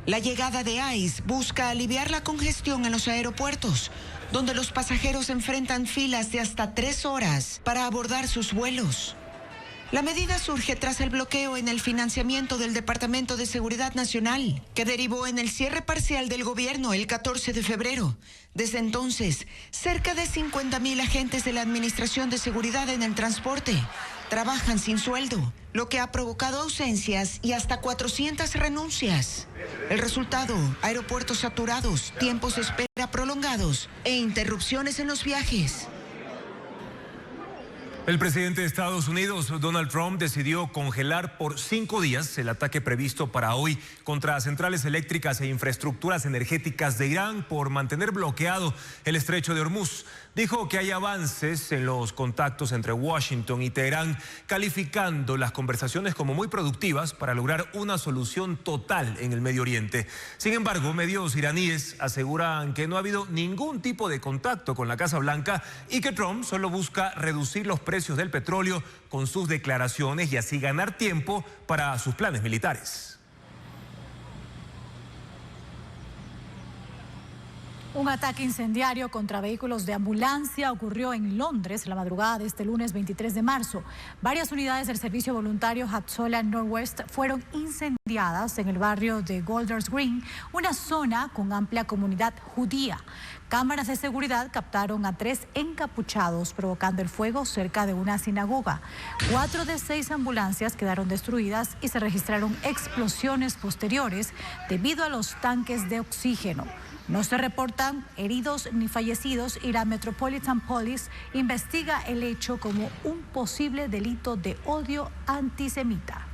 La llegada de ICE busca aliviar la congestión en los aeropuertos, donde los pasajeros enfrentan filas de hasta 3 horas para abordar sus vuelos. La medida surge tras el bloqueo en el financiamiento del Departamento de Seguridad Nacional, que derivó en el cierre parcial del gobierno el 14 de febrero. Desde entonces, cerca de 50,000 agentes de la Administración de Seguridad en el Transporte trabajan sin sueldo, lo que ha provocado ausencias y hasta 400 renuncias. El resultado, aeropuertos saturados, tiempos de espera prolongados e interrupciones en los viajes. El presidente de Estados Unidos, Donald Trump, decidió congelar por 5 días el ataque previsto para hoy contra centrales eléctricas e infraestructuras energéticas de Irán por mantener bloqueado el estrecho de Hormuz. Dijo que hay avances en los contactos entre Washington y Teherán, calificando las conversaciones como muy productivas para lograr una solución total en el Medio Oriente. Sin embargo, medios iraníes aseguran que no ha habido ningún tipo de contacto con la Casa Blanca y que Trump solo busca reducir los precios del petróleo con sus declaraciones y así ganar tiempo para sus planes militares. Un ataque incendiario contra vehículos de ambulancia ocurrió en Londres la madrugada de este lunes 23 de marzo. Varias unidades del servicio voluntario Hatzola Northwest fueron incendiadas en el barrio de Golders Green, una zona con amplia comunidad judía. Cámaras de seguridad captaron a 3 encapuchados provocando el fuego cerca de una sinagoga. 4 de 6 ambulancias quedaron destruidas y se registraron explosiones posteriores debido a los tanques de oxígeno. No se reportan heridos ni fallecidos y la Metropolitan Police investiga el hecho como un posible delito de odio antisemita.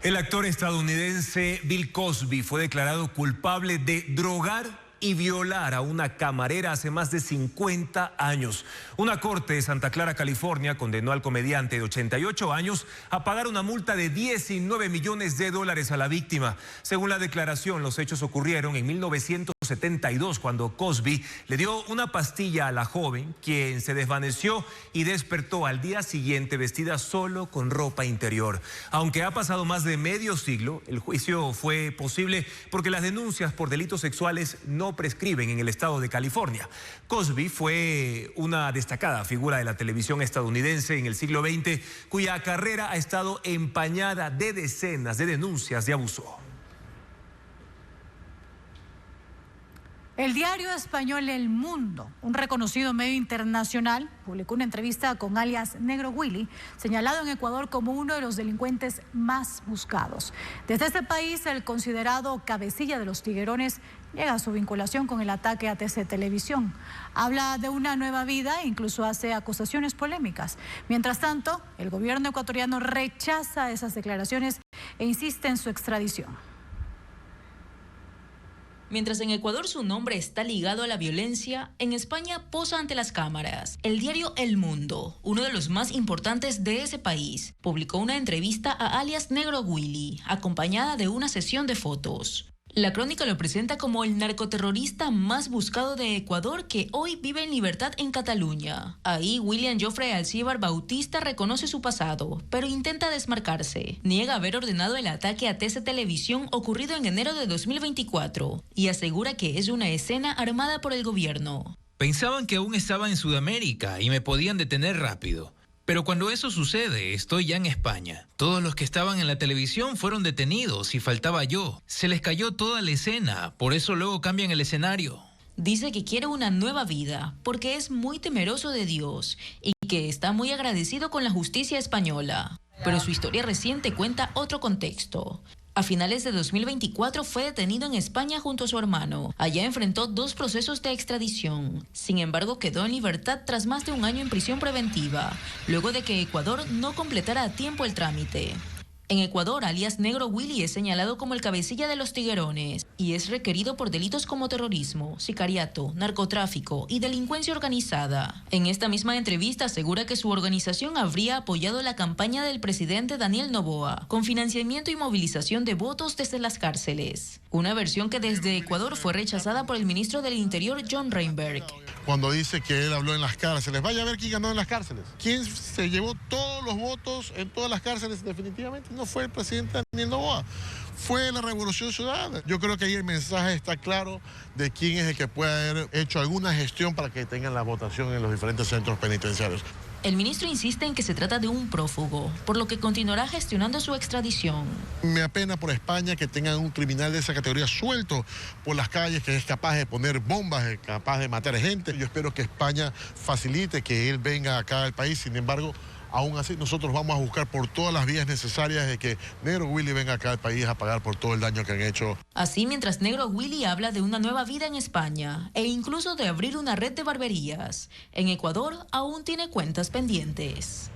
El actor estadounidense Bill Cosby fue declarado culpable de drogar y violar a una camarera hace más de 50 años. Una corte de Santa Clara, California, condenó al comediante de 88 años a pagar una multa de $19 millones a la víctima. Según la declaración, los hechos ocurrieron en 1972, cuando Cosby le dio una pastilla a la joven, quien se desvaneció y despertó al día siguiente vestida solo con ropa interior. Aunque ha pasado más de medio siglo, el juicio fue posible porque las denuncias por delitos sexuales no prescriben en el estado de California. Cosby fue una destacada figura de la televisión estadounidense en el siglo XX, cuya carrera ha estado empañada de decenas de denuncias de abuso. El diario español El Mundo, un reconocido medio internacional, publicó una entrevista con alias Negro Willy, señalado en Ecuador como uno de los delincuentes más buscados. Desde este país, el considerado cabecilla de los tiguerones niega su vinculación con el ataque a TC Televisión. Habla de una nueva vida e incluso hace acusaciones polémicas. Mientras tanto, el gobierno ecuatoriano rechaza esas declaraciones e insiste en su extradición. Mientras en Ecuador su nombre está ligado a la violencia, en España posa ante las cámaras. El diario El Mundo, uno de los más importantes de ese país, publicó una entrevista a alias Negro Willy, acompañada de una sesión de fotos. La crónica lo presenta como el narcoterrorista más buscado de Ecuador que hoy vive en libertad en Cataluña. Ahí, William Jofre Alcíbar Bautista reconoce su pasado, pero intenta desmarcarse. Niega haber ordenado el ataque a TC Televisión ocurrido en enero de 2024 y asegura que es una escena armada por el gobierno. Pensaban que aún estaba en Sudamérica y me podían detener rápido. Pero cuando eso sucede, estoy ya en España. Todos los que estaban en la televisión fueron detenidos y faltaba yo. Se les cayó toda la escena, por eso luego cambian el escenario. Dice que quiere una nueva vida porque es muy temeroso de Dios y que está muy agradecido con la justicia española. Pero su historia reciente cuenta otro contexto. A finales de 2024 fue detenido en España junto a su hermano. Allá enfrentó 2 procesos de extradición. Sin embargo, quedó en libertad tras más de un año en prisión preventiva, luego de que Ecuador no completara a tiempo el trámite. En Ecuador, alias Negro Willy es señalado como el cabecilla de los tiguerones y es requerido por delitos como terrorismo, sicariato, narcotráfico y delincuencia organizada. En esta misma entrevista asegura que su organización habría apoyado la campaña del presidente Daniel Noboa con financiamiento y movilización de votos desde las cárceles. Una versión que desde Ecuador fue rechazada por el ministro del Interior, John Reinberg. Cuando dice que él habló en las cárceles, vaya a ver quién ganó en las cárceles. ¿Quién se llevó todos los votos en todas las cárceles? Definitivamente no fue el presidente Daniel Noboa, fue la Revolución Ciudadana. Yo creo que ahí el mensaje está claro de quién es el que puede haber hecho alguna gestión para que tengan la votación en los diferentes centros penitenciarios. El ministro insiste en que se trata de un prófugo, por lo que continuará gestionando su extradición. Me apena por España que tengan un criminal de esa categoría suelto por las calles, que es capaz de poner bombas, es capaz de matar gente. Yo espero que España facilite que él venga acá al país. Sin embargo, aún así, nosotros vamos a buscar por todas las vías necesarias de que Negro Willy venga acá al país a pagar por todo el daño que han hecho. Así, mientras Negro Willy habla de una nueva vida en España e incluso de abrir una red de barberías, en Ecuador aún tiene cuentas pendientes.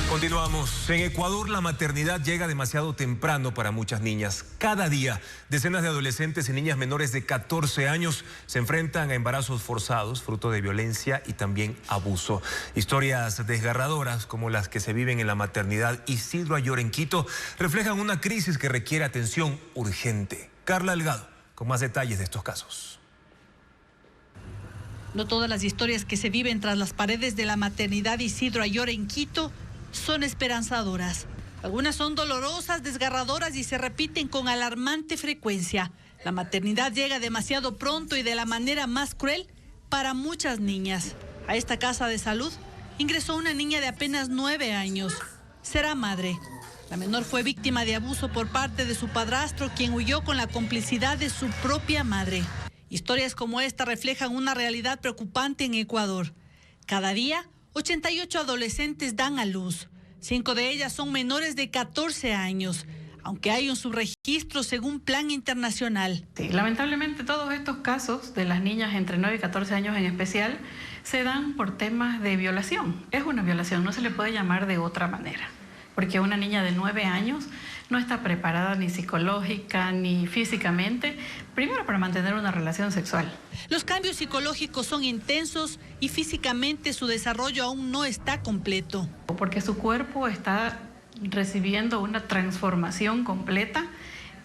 Continuamos. En Ecuador, la maternidad llega demasiado temprano para muchas niñas. Cada día, decenas de adolescentes y niñas menores de 14 años se enfrentan a embarazos forzados, fruto de violencia y también abuso. Historias desgarradoras, como las que se viven en la maternidad Isidro Ayora en Quito, reflejan una crisis que requiere atención urgente. Carla Delgado, con más detalles de estos casos. No todas las historias que se viven tras las paredes de la maternidad Isidro Ayora en Quito son esperanzadoras. Algunas son dolorosas, desgarradoras y se repiten con alarmante frecuencia. La maternidad llega demasiado pronto y de la manera más cruel para muchas niñas. A esta casa de salud ingresó una niña de apenas 9 años. Será madre. La menor fue víctima de abuso por parte de su padrastro, quien huyó con la complicidad de su propia madre. Historias como esta reflejan una realidad preocupante en Ecuador. Cada día, 88 adolescentes dan a luz. 5 de ellas son menores de 14 años, aunque hay un subregistro según Plan Internacional. Sí, lamentablemente todos estos casos de las niñas entre 9 y 14 años en especial se dan por temas de violación. Es una violación, no se le puede llamar de otra manera, porque una niña de 9 años no está preparada ni psicológica ni físicamente, primero para mantener una relación sexual. Los cambios psicológicos son intensos y físicamente su desarrollo aún no está completo. Porque su cuerpo está recibiendo una transformación completa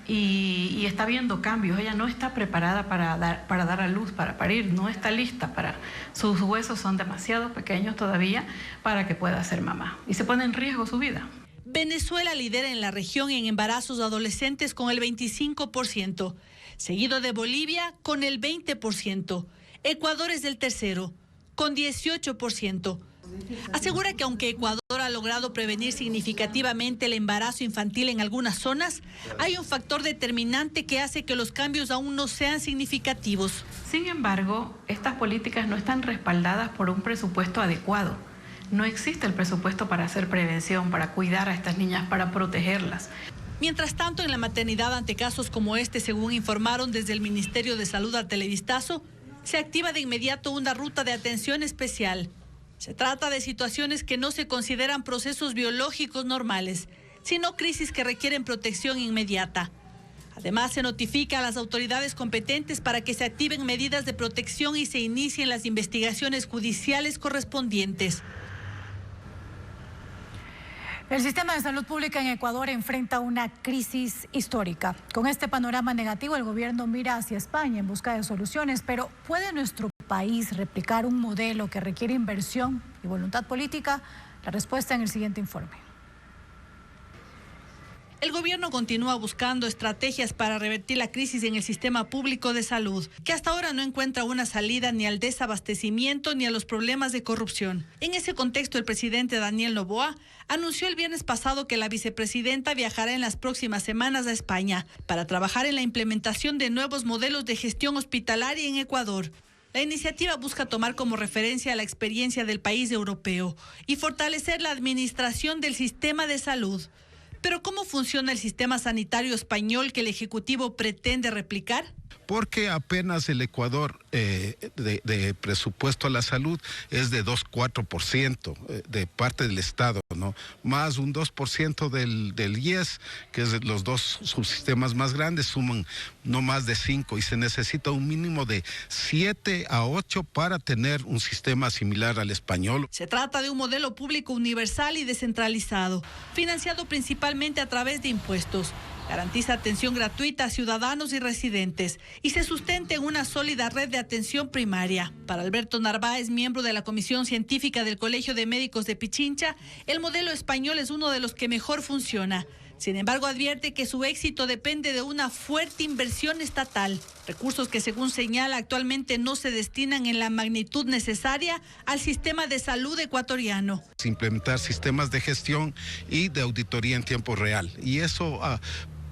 y está viendo cambios. Ella no está preparada para dar a luz, para parir, no está lista para. Sus huesos son demasiado pequeños todavía para que pueda ser mamá y se pone en riesgo su vida. Venezuela lidera en la región en embarazos adolescentes con el 25%, seguido de Bolivia con el 20%. Ecuador es el tercero, con 18%. Asegura que aunque Ecuador ha logrado prevenir significativamente el embarazo infantil en algunas zonas, hay un factor determinante que hace que los cambios aún no sean significativos. Sin embargo, estas políticas no están respaldadas por un presupuesto adecuado. No existe el presupuesto para hacer prevención, para cuidar a estas niñas, para protegerlas. Mientras tanto, en la maternidad ante casos como este, según informaron desde el Ministerio de Salud a Televistazo, se activa de inmediato una ruta de atención especial. Se trata de situaciones que no se consideran procesos biológicos normales, sino crisis que requieren protección inmediata. Además, se notifica a las autoridades competentes para que se activen medidas de protección y se inicien las investigaciones judiciales correspondientes. El sistema de salud pública en Ecuador enfrenta una crisis histórica. Con este panorama negativo, el gobierno mira hacia España en busca de soluciones, pero ¿puede nuestro país replicar un modelo que requiere inversión y voluntad política? La respuesta en el siguiente informe. El gobierno continúa buscando estrategias para revertir la crisis en el sistema público de salud, que hasta ahora no encuentra una salida ni al desabastecimiento ni a los problemas de corrupción. En ese contexto, el presidente Daniel Noboa anunció el viernes pasado que la vicepresidenta viajará en las próximas semanas a España para trabajar en la implementación de nuevos modelos de gestión hospitalaria en Ecuador. La iniciativa busca tomar como referencia la experiencia del país europeo y fortalecer la administración del sistema de salud. Pero ¿cómo funciona el sistema sanitario español que el Ejecutivo pretende replicar? Porque apenas el Ecuador de presupuesto a la salud es de 2,4% de parte del Estado, ¿no? Más un 2% del IES, que es los dos subsistemas más grandes, suman no más de 5 y se necesita un mínimo de 7 a 8 para tener un sistema similar al español. Se trata de un modelo público universal y descentralizado, financiado principalmente a través de impuestos. Garantiza atención gratuita a ciudadanos y residentes y se sustenta en una sólida red de atención primaria. Para Alberto Narváez, miembro de la Comisión Científica del Colegio de Médicos de Pichincha, el modelo español es uno de los que mejor funciona. Sin embargo, advierte que su éxito depende de una fuerte inversión estatal, recursos que, según señala, actualmente no se destinan en la magnitud necesaria al sistema de salud ecuatoriano. Implementar sistemas de gestión y de auditoría en tiempo real, y eso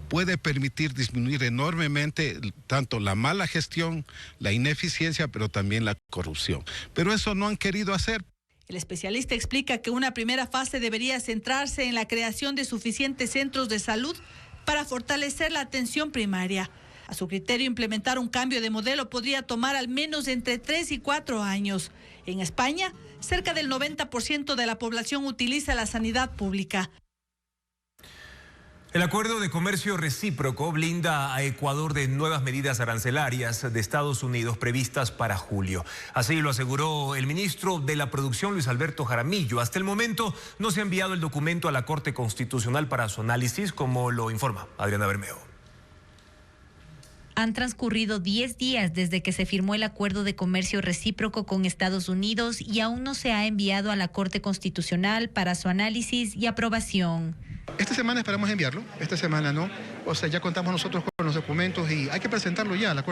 puede permitir disminuir enormemente tanto la mala gestión, la ineficiencia, pero también la corrupción. Pero eso no han querido hacer. El especialista explica que una primera fase debería centrarse en la creación de suficientes centros de salud para fortalecer la atención primaria. A su criterio, implementar un cambio de modelo podría tomar al menos entre 3 y 4 años. En España, cerca del 90% de la población utiliza la sanidad pública. El acuerdo de comercio recíproco blinda a Ecuador de nuevas medidas arancelarias de Estados Unidos previstas para julio. Así lo aseguró el ministro de la Producción, Luis Alberto Jaramillo. Hasta el momento no se ha enviado el documento a la Corte Constitucional para su análisis, como lo informa Adriana Bermeo. Han transcurrido 10 días desde que se firmó el acuerdo de comercio recíproco con Estados Unidos y aún no se ha enviado a la Corte Constitucional para su análisis y aprobación. Esta semana esperamos enviarlo, esta semana no. O sea, ya contamos nosotros con los documentos y hay que presentarlo ya a la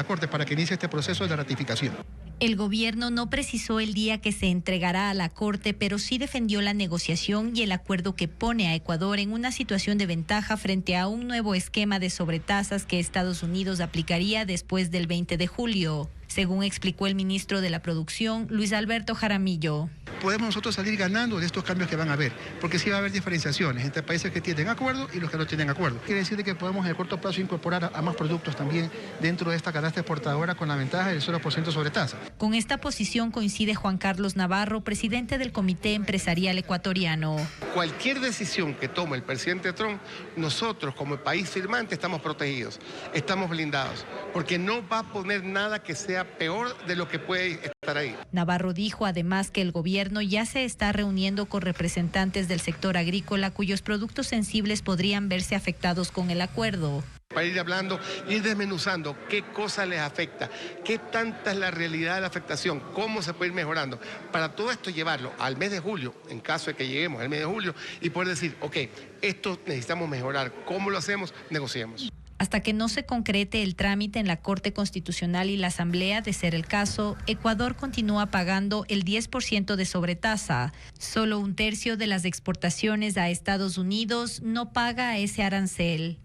Corte para que inicie este proceso de ratificación. El gobierno no precisó el día que se entregará a la Corte, pero sí defendió la negociación y el acuerdo que pone a Ecuador en una situación de ventaja frente a un nuevo esquema de sobretasas que Estados Unidos aplicaría después del 20 de julio, según explicó el ministro de la Producción, Luis Alberto Jaramillo. Podemos nosotros salir ganando de estos cambios que van a haber, porque sí va a haber diferenciaciones entre países que tienen acuerdo y los que no tienen acuerdo. Quiere decir que podemos en el corto plazo incorporar a más productos también dentro de esta canasta exportadora con la ventaja del 0% sobre tasa. Con esta posición coincide Juan Carlos Navarro, presidente del Comité Empresarial Ecuatoriano. Cualquier decisión que tome el presidente Trump, nosotros como país firmante estamos protegidos, estamos blindados, porque no va a poner nada que sea peor de lo que puede estar ahí. Navarro dijo además que el gobierno ya se está reuniendo con representantes del sector agrícola cuyos productos sensibles podrían verse afectados con el acuerdo. Para ir hablando, ir desmenuzando qué cosa les afecta, qué tanta es la realidad de la afectación, cómo se puede ir mejorando. Para todo esto llevarlo al mes de julio, en caso de que lleguemos al mes de julio, y poder decir, ok, esto necesitamos mejorar, ¿cómo lo hacemos? Negociemos. Hasta que no se concrete el trámite en la Corte Constitucional y la Asamblea, de ser el caso, Ecuador continúa pagando el 10% de sobretasa. Solo 1/3 de las exportaciones a Estados Unidos no paga ese arancel.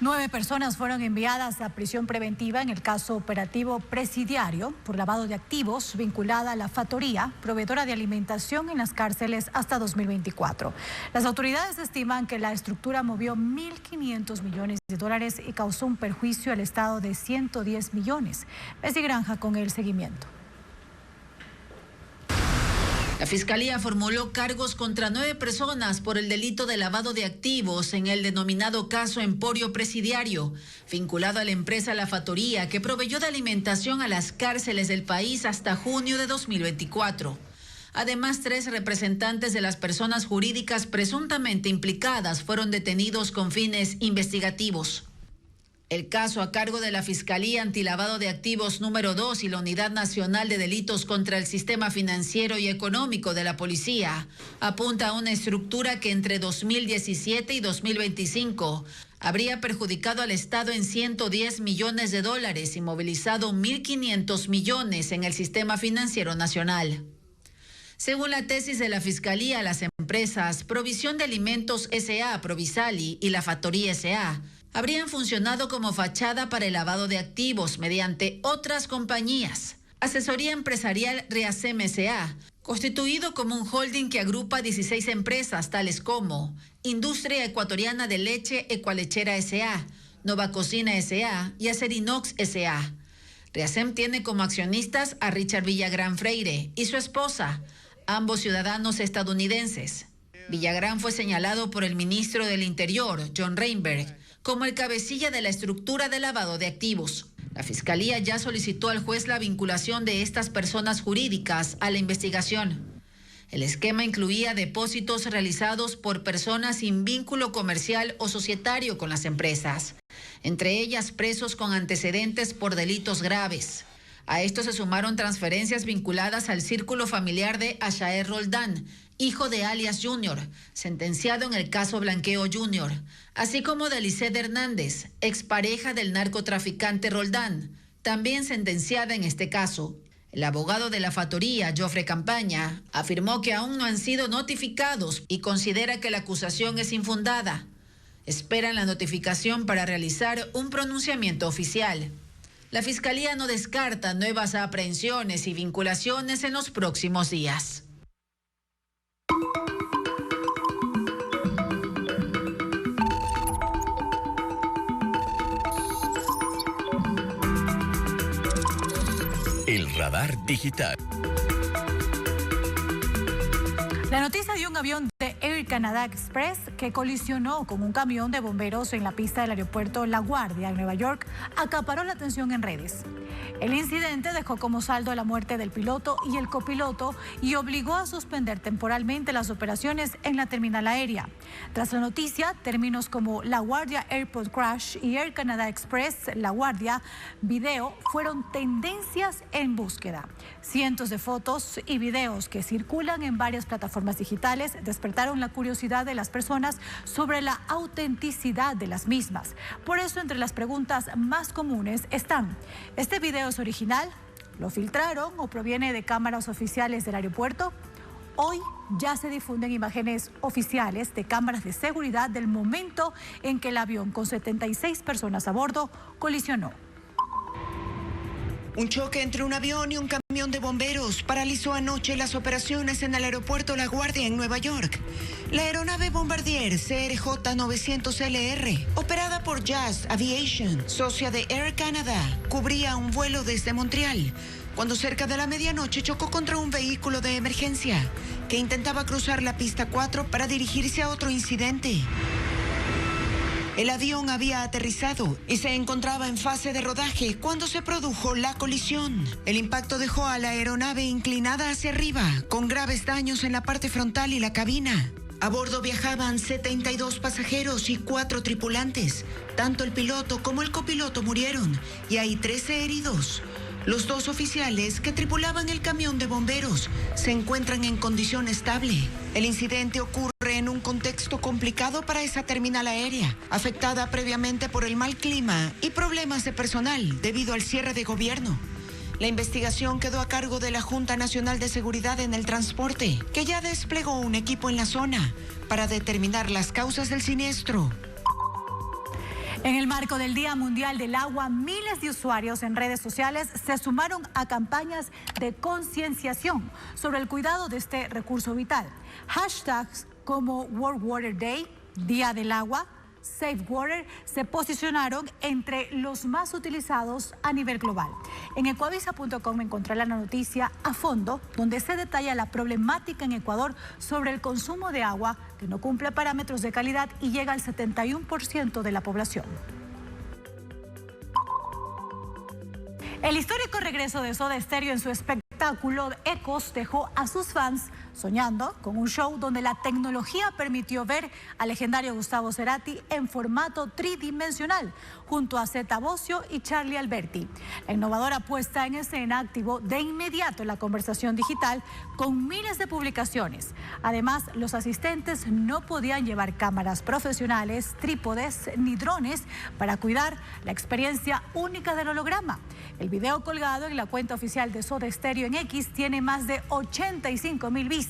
9 personas fueron enviadas a prisión preventiva en el caso operativo Presidiario por lavado de activos vinculada a la factoría, proveedora de alimentación en las cárceles hasta 2024. Las autoridades estiman que la estructura movió 1.500 millones de dólares y causó un perjuicio al Estado de 110 millones. Bessie Granja con el seguimiento. La Fiscalía formuló cargos contra 9 personas por el delito de lavado de activos en el denominado caso Emporio Presidiario, vinculado a la empresa La Factoría, que proveyó de alimentación a las cárceles del país hasta junio de 2024. Además, 3 representantes de las personas jurídicas presuntamente implicadas fueron detenidos con fines investigativos. El caso a cargo de la Fiscalía Antilavado de Activos número 2 y la Unidad Nacional de Delitos contra el Sistema Financiero y Económico de la Policía apunta a una estructura que entre 2017 y 2025 habría perjudicado al Estado en 110 millones de dólares y movilizado 1.500 millones en el sistema financiero nacional. Según la tesis de la Fiscalía, las empresas Provisión de Alimentos S.A., Provisali, y La Factoría S.A., habrían funcionado como fachada para el lavado de activos mediante otras compañías. Asesoría Empresarial Reasem S.A., constituido como un holding que agrupa 16 empresas tales como Industria Ecuatoriana de Leche Ecualechera S.A., Nova Cocina S.A. y Acerinox S.A. Reasem tiene como accionistas a Richard Villagrán Freire y su esposa, ambos ciudadanos estadounidenses. Villagrán fue señalado por el ministro del Interior, John Reinberg, como el cabecilla de la estructura de lavado de activos. La Fiscalía ya solicitó al juez la vinculación de estas personas jurídicas a la investigación. El esquema incluía depósitos realizados por personas sin vínculo comercial o societario con las empresas, entre ellas presos con antecedentes por delitos graves. A esto se sumaron transferencias vinculadas al círculo familiar de Ashaer Roldán hijo de alias Junior, sentenciado en el caso Blanqueo Junior, así como de Lisette Hernández, expareja del narcotraficante Roldán, también sentenciada en este caso. El abogado de la factoría, Jofre Campaña, afirmó que aún no han sido notificados y considera que la acusación es infundada. Esperan la notificación para realizar un pronunciamiento oficial. La Fiscalía no descarta nuevas aprehensiones y vinculaciones en los próximos días. El radar digital. La noticia de un avión de Air Canada Express que colisionó con un camión de bomberos en la pista del aeropuerto La Guardia, en Nueva York, acaparó la atención en redes. El incidente dejó como saldo la muerte del piloto y el copiloto y obligó a suspender temporalmente las operaciones en la terminal aérea. Tras la noticia, términos como La Guardia Airport Crash y Air Canada Express La Guardia Video fueron tendencias en búsqueda. Cientos de fotos y videos que circulan en varias plataformas digitales despertaron la curiosidad de las personas sobre la autenticidad de las mismas. Por eso, entre las preguntas más comunes están: ¿este video es original? ¿Lo filtraron o proviene de cámaras oficiales del aeropuerto? Hoy ya se difunden imágenes oficiales de cámaras de seguridad del momento en que el avión con 76 personas a bordo colisionó. Un choque entre un avión y un camión de bomberos paralizó anoche las operaciones en el aeropuerto La Guardia en Nueva York. La aeronave Bombardier CRJ-900LR, operada por Jazz Aviation, socia de Air Canada, cubría un vuelo desde Montreal, cuando cerca de la medianoche chocó contra un vehículo de emergencia que intentaba cruzar la pista 4 para dirigirse a otro incidente. El avión había aterrizado y se encontraba en fase de rodaje cuando se produjo la colisión. El impacto dejó a la aeronave inclinada hacia arriba, con graves daños en la parte frontal y la cabina. A bordo viajaban 72 pasajeros y 4 tripulantes. Tanto el piloto como el copiloto murieron y hay 13 heridos. Los 2 oficiales que tripulaban el camión de bomberos se encuentran en condición estable. El incidente ocurre en un contexto complicado para esa terminal aérea, afectada previamente por el mal clima y problemas de personal debido al cierre de gobierno. La investigación quedó a cargo de la Junta Nacional de Seguridad en el Transporte, que ya desplegó un equipo en la zona para determinar las causas del siniestro. En el marco del Día Mundial del Agua, miles de usuarios en redes sociales se sumaron a campañas de concienciación sobre el cuidado de este recurso vital. Hashtags como World Water Day, Día del Agua, Save Water, se posicionaron entre los más utilizados a nivel global. En ecuavisa.com encontré la noticia a fondo, donde se detalla la problemática en Ecuador sobre el consumo de agua que no cumple parámetros de calidad y llega al 71% de la población. El histórico regreso de Soda Stereo en su espectáculo Ecos dejó a sus fans soñando con un show donde la tecnología permitió ver al legendario Gustavo Cerati en formato tridimensional, junto a Zeta Bosio y Charlie Alberti. La innovadora puesta en escena activó de inmediato la conversación digital con miles de publicaciones. Además, los asistentes no podían llevar cámaras profesionales, trípodes ni drones para cuidar la experiencia única del holograma. El video colgado en la cuenta oficial de Soda Stereo en X tiene más de 85,000 vistas.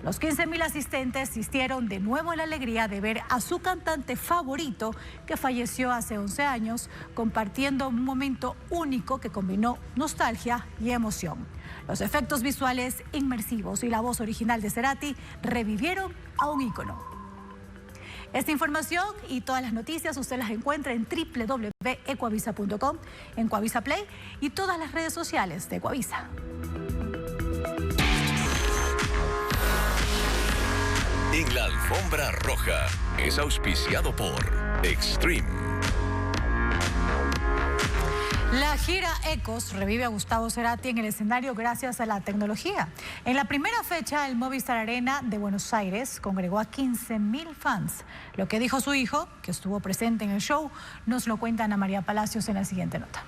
Los 15,000 asistentes asistieron de nuevo en la alegría de ver a su cantante favorito, que falleció hace 11 años, compartiendo un momento único que combinó nostalgia y emoción. Los efectos visuales inmersivos y la voz original de Cerati revivieron a un ícono. Esta información y todas las noticias usted las encuentra en www.ecuavisa.com, en Ecuavisa Play y todas las redes sociales de Ecuavisa. En la alfombra roja es auspiciado por Extreme. La gira Ecos revive a Gustavo Cerati en el escenario gracias a la tecnología. En la primera fecha, el Movistar Arena de Buenos Aires congregó a 15,000 fans. Lo que dijo su hijo, que estuvo presente en el show, nos lo cuenta Ana María Palacios en la siguiente nota.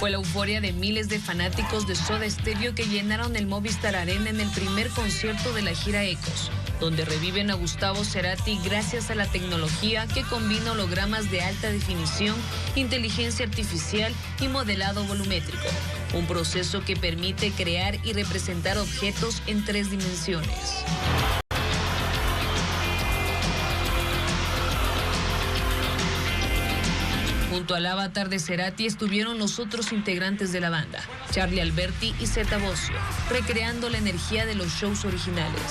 Fue la euforia de miles de fanáticos de Soda Stereo que llenaron el Movistar Arena en el primer concierto de la gira Ecos, donde reviven a Gustavo Cerati gracias a la tecnología que combina hologramas de alta definición, inteligencia artificial y modelado volumétrico, un proceso que permite crear y representar objetos en 3 dimensiones. Junto al avatar de Cerati estuvieron los otros integrantes de la banda, Charlie Alberti y Zeta Bosio, recreando la energía de los shows originales.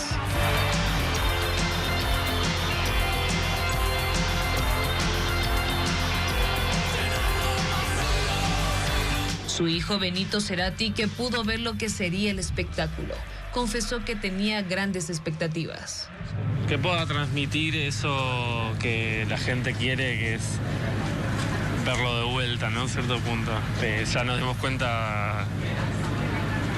Su hijo Benito Cerati, que pudo ver lo que sería el espectáculo, confesó que tenía grandes expectativas. Que pueda transmitir eso que la gente quiere, que es verlo de vuelta, ¿no? A cierto punto. Ya nos dimos cuenta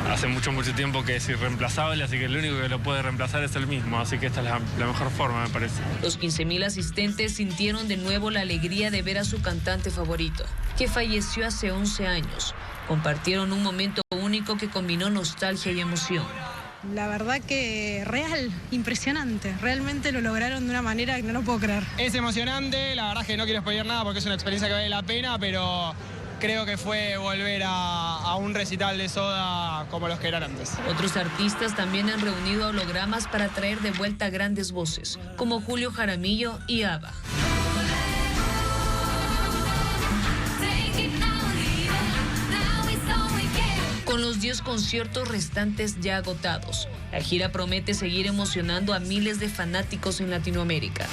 hace mucho tiempo que es irreemplazable, así que el único que lo puede reemplazar es él mismo, así que esta es la mejor forma, me parece. Los 15.000 asistentes sintieron de nuevo la alegría de ver a su cantante favorito, que falleció hace 11 años. Compartieron un momento único que combinó nostalgia y emoción. La verdad que real, impresionante. Realmente lo lograron de una manera que no lo puedo creer. Es emocionante, la verdad es que no quiero spoiler nada porque es una experiencia que vale la pena, pero creo que fue volver a un recital de Soda como los que eran antes. Otros artistas también han reunido hologramas para traer de vuelta grandes voces, como Julio Jaramillo y ABBA. Con los 10 conciertos restantes ya agotados, la gira promete seguir emocionando a miles de fanáticos en Latinoamérica.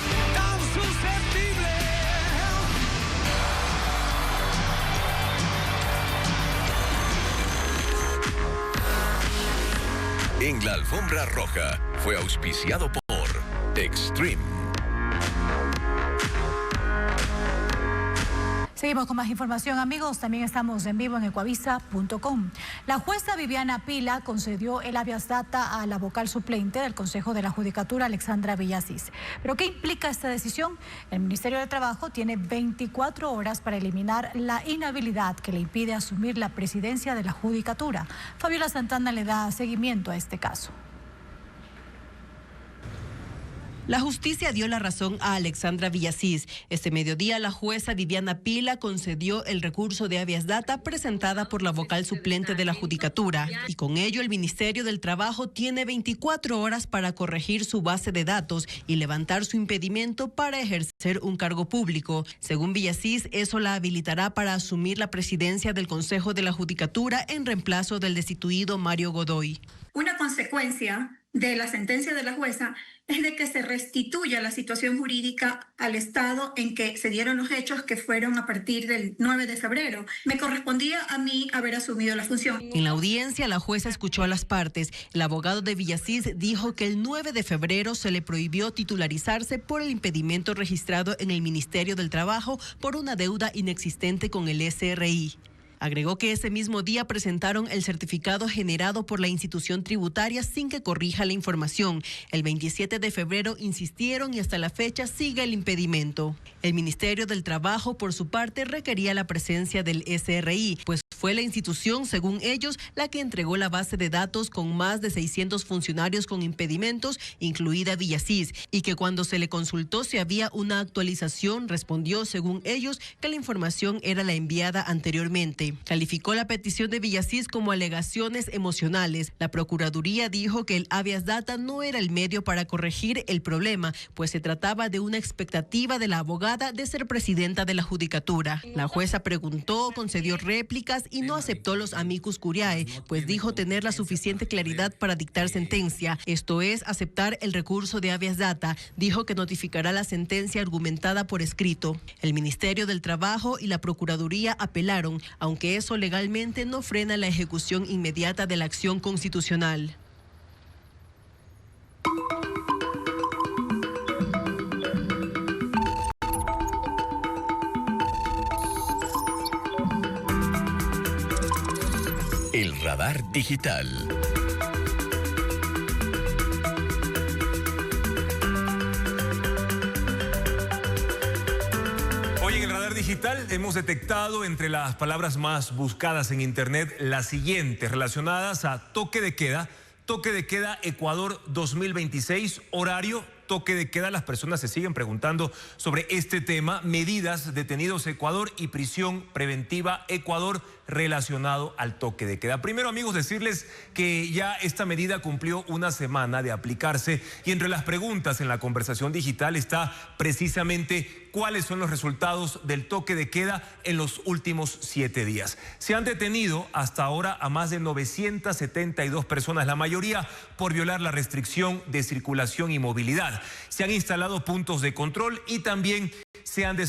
En la alfombra roja fue auspiciado por Extreme. Seguimos con más información, amigos. También estamos en vivo en ecuavisa.com. La jueza Viviana Pila concedió el habeas data a la vocal suplente del Consejo de la Judicatura, Alexandra Villasís. ¿Pero qué implica esta decisión? El Ministerio de Trabajo tiene 24 horas para eliminar la inhabilidad que le impide asumir la presidencia de la Judicatura. Fabiola Santana le da seguimiento a este caso. La justicia dio la razón a Alexandra Villasís. Este mediodía, la jueza Viviana Pila concedió el recurso de habeas data presentada por la vocal suplente de la Judicatura. Y con ello, el Ministerio del Trabajo tiene 24 horas para corregir su base de datos y levantar su impedimento para ejercer un cargo público. Según Villasís, eso la habilitará para asumir la presidencia del Consejo de la Judicatura en reemplazo del destituido Mario Godoy. Una consecuencia de la sentencia de la jueza es de que se restituya la situación jurídica al estado en que se dieron los hechos, que fueron a partir del 9 de febrero. Me correspondía a mí haber asumido la función. En la audiencia, la jueza escuchó a las partes. El abogado de Villasís dijo que el 9 de febrero se le prohibió titularizarse por el impedimento registrado en el Ministerio del Trabajo por una deuda inexistente con el SRI. Agregó que ese mismo día presentaron el certificado generado por la institución tributaria sin que corrija la información. El 27 de febrero insistieron y hasta la fecha sigue el impedimento. El Ministerio del Trabajo, por su parte, requería la presencia del SRI, pues fue la institución, según ellos, la que entregó la base de datos con más de 600 funcionarios con impedimentos, incluida Villasís, y que cuando se le consultó si había una actualización, respondió, según ellos, que la información era la enviada anteriormente. Calificó la petición de Villasís como alegaciones emocionales. La Procuraduría dijo que el habeas data no era el medio para corregir el problema, pues se trataba de una expectativa de la abogada de ser presidenta de la Judicatura. La jueza preguntó, concedió réplicas y no aceptó los amicus curiae, pues dijo tener la suficiente claridad para dictar sentencia, esto es, aceptar el recurso de habeas data. Dijo que notificará la sentencia argumentada por escrito. El Ministerio del Trabajo y la Procuraduría apelaron, aunque eso legalmente no frena la ejecución inmediata de la acción constitucional. El radar digital. Hoy en el Radar Digital hemos detectado entre las palabras más buscadas en Internet las siguientes relacionadas a toque de queda Ecuador 2026, horario, toque de queda. Las personas se siguen preguntando sobre este tema, medidas, detenidos Ecuador y prisión preventiva Ecuador relacionado al toque de queda. Primero, amigos, decirles que ya esta medida cumplió una semana de aplicarse y entre las preguntas en la conversación digital está precisamente cuáles son los resultados del toque de queda en los últimos 7 días. Se han detenido hasta ahora a más de 972 personas, la mayoría por violar la restricción de circulación y movilidad. Se han instalado puntos de control y también se han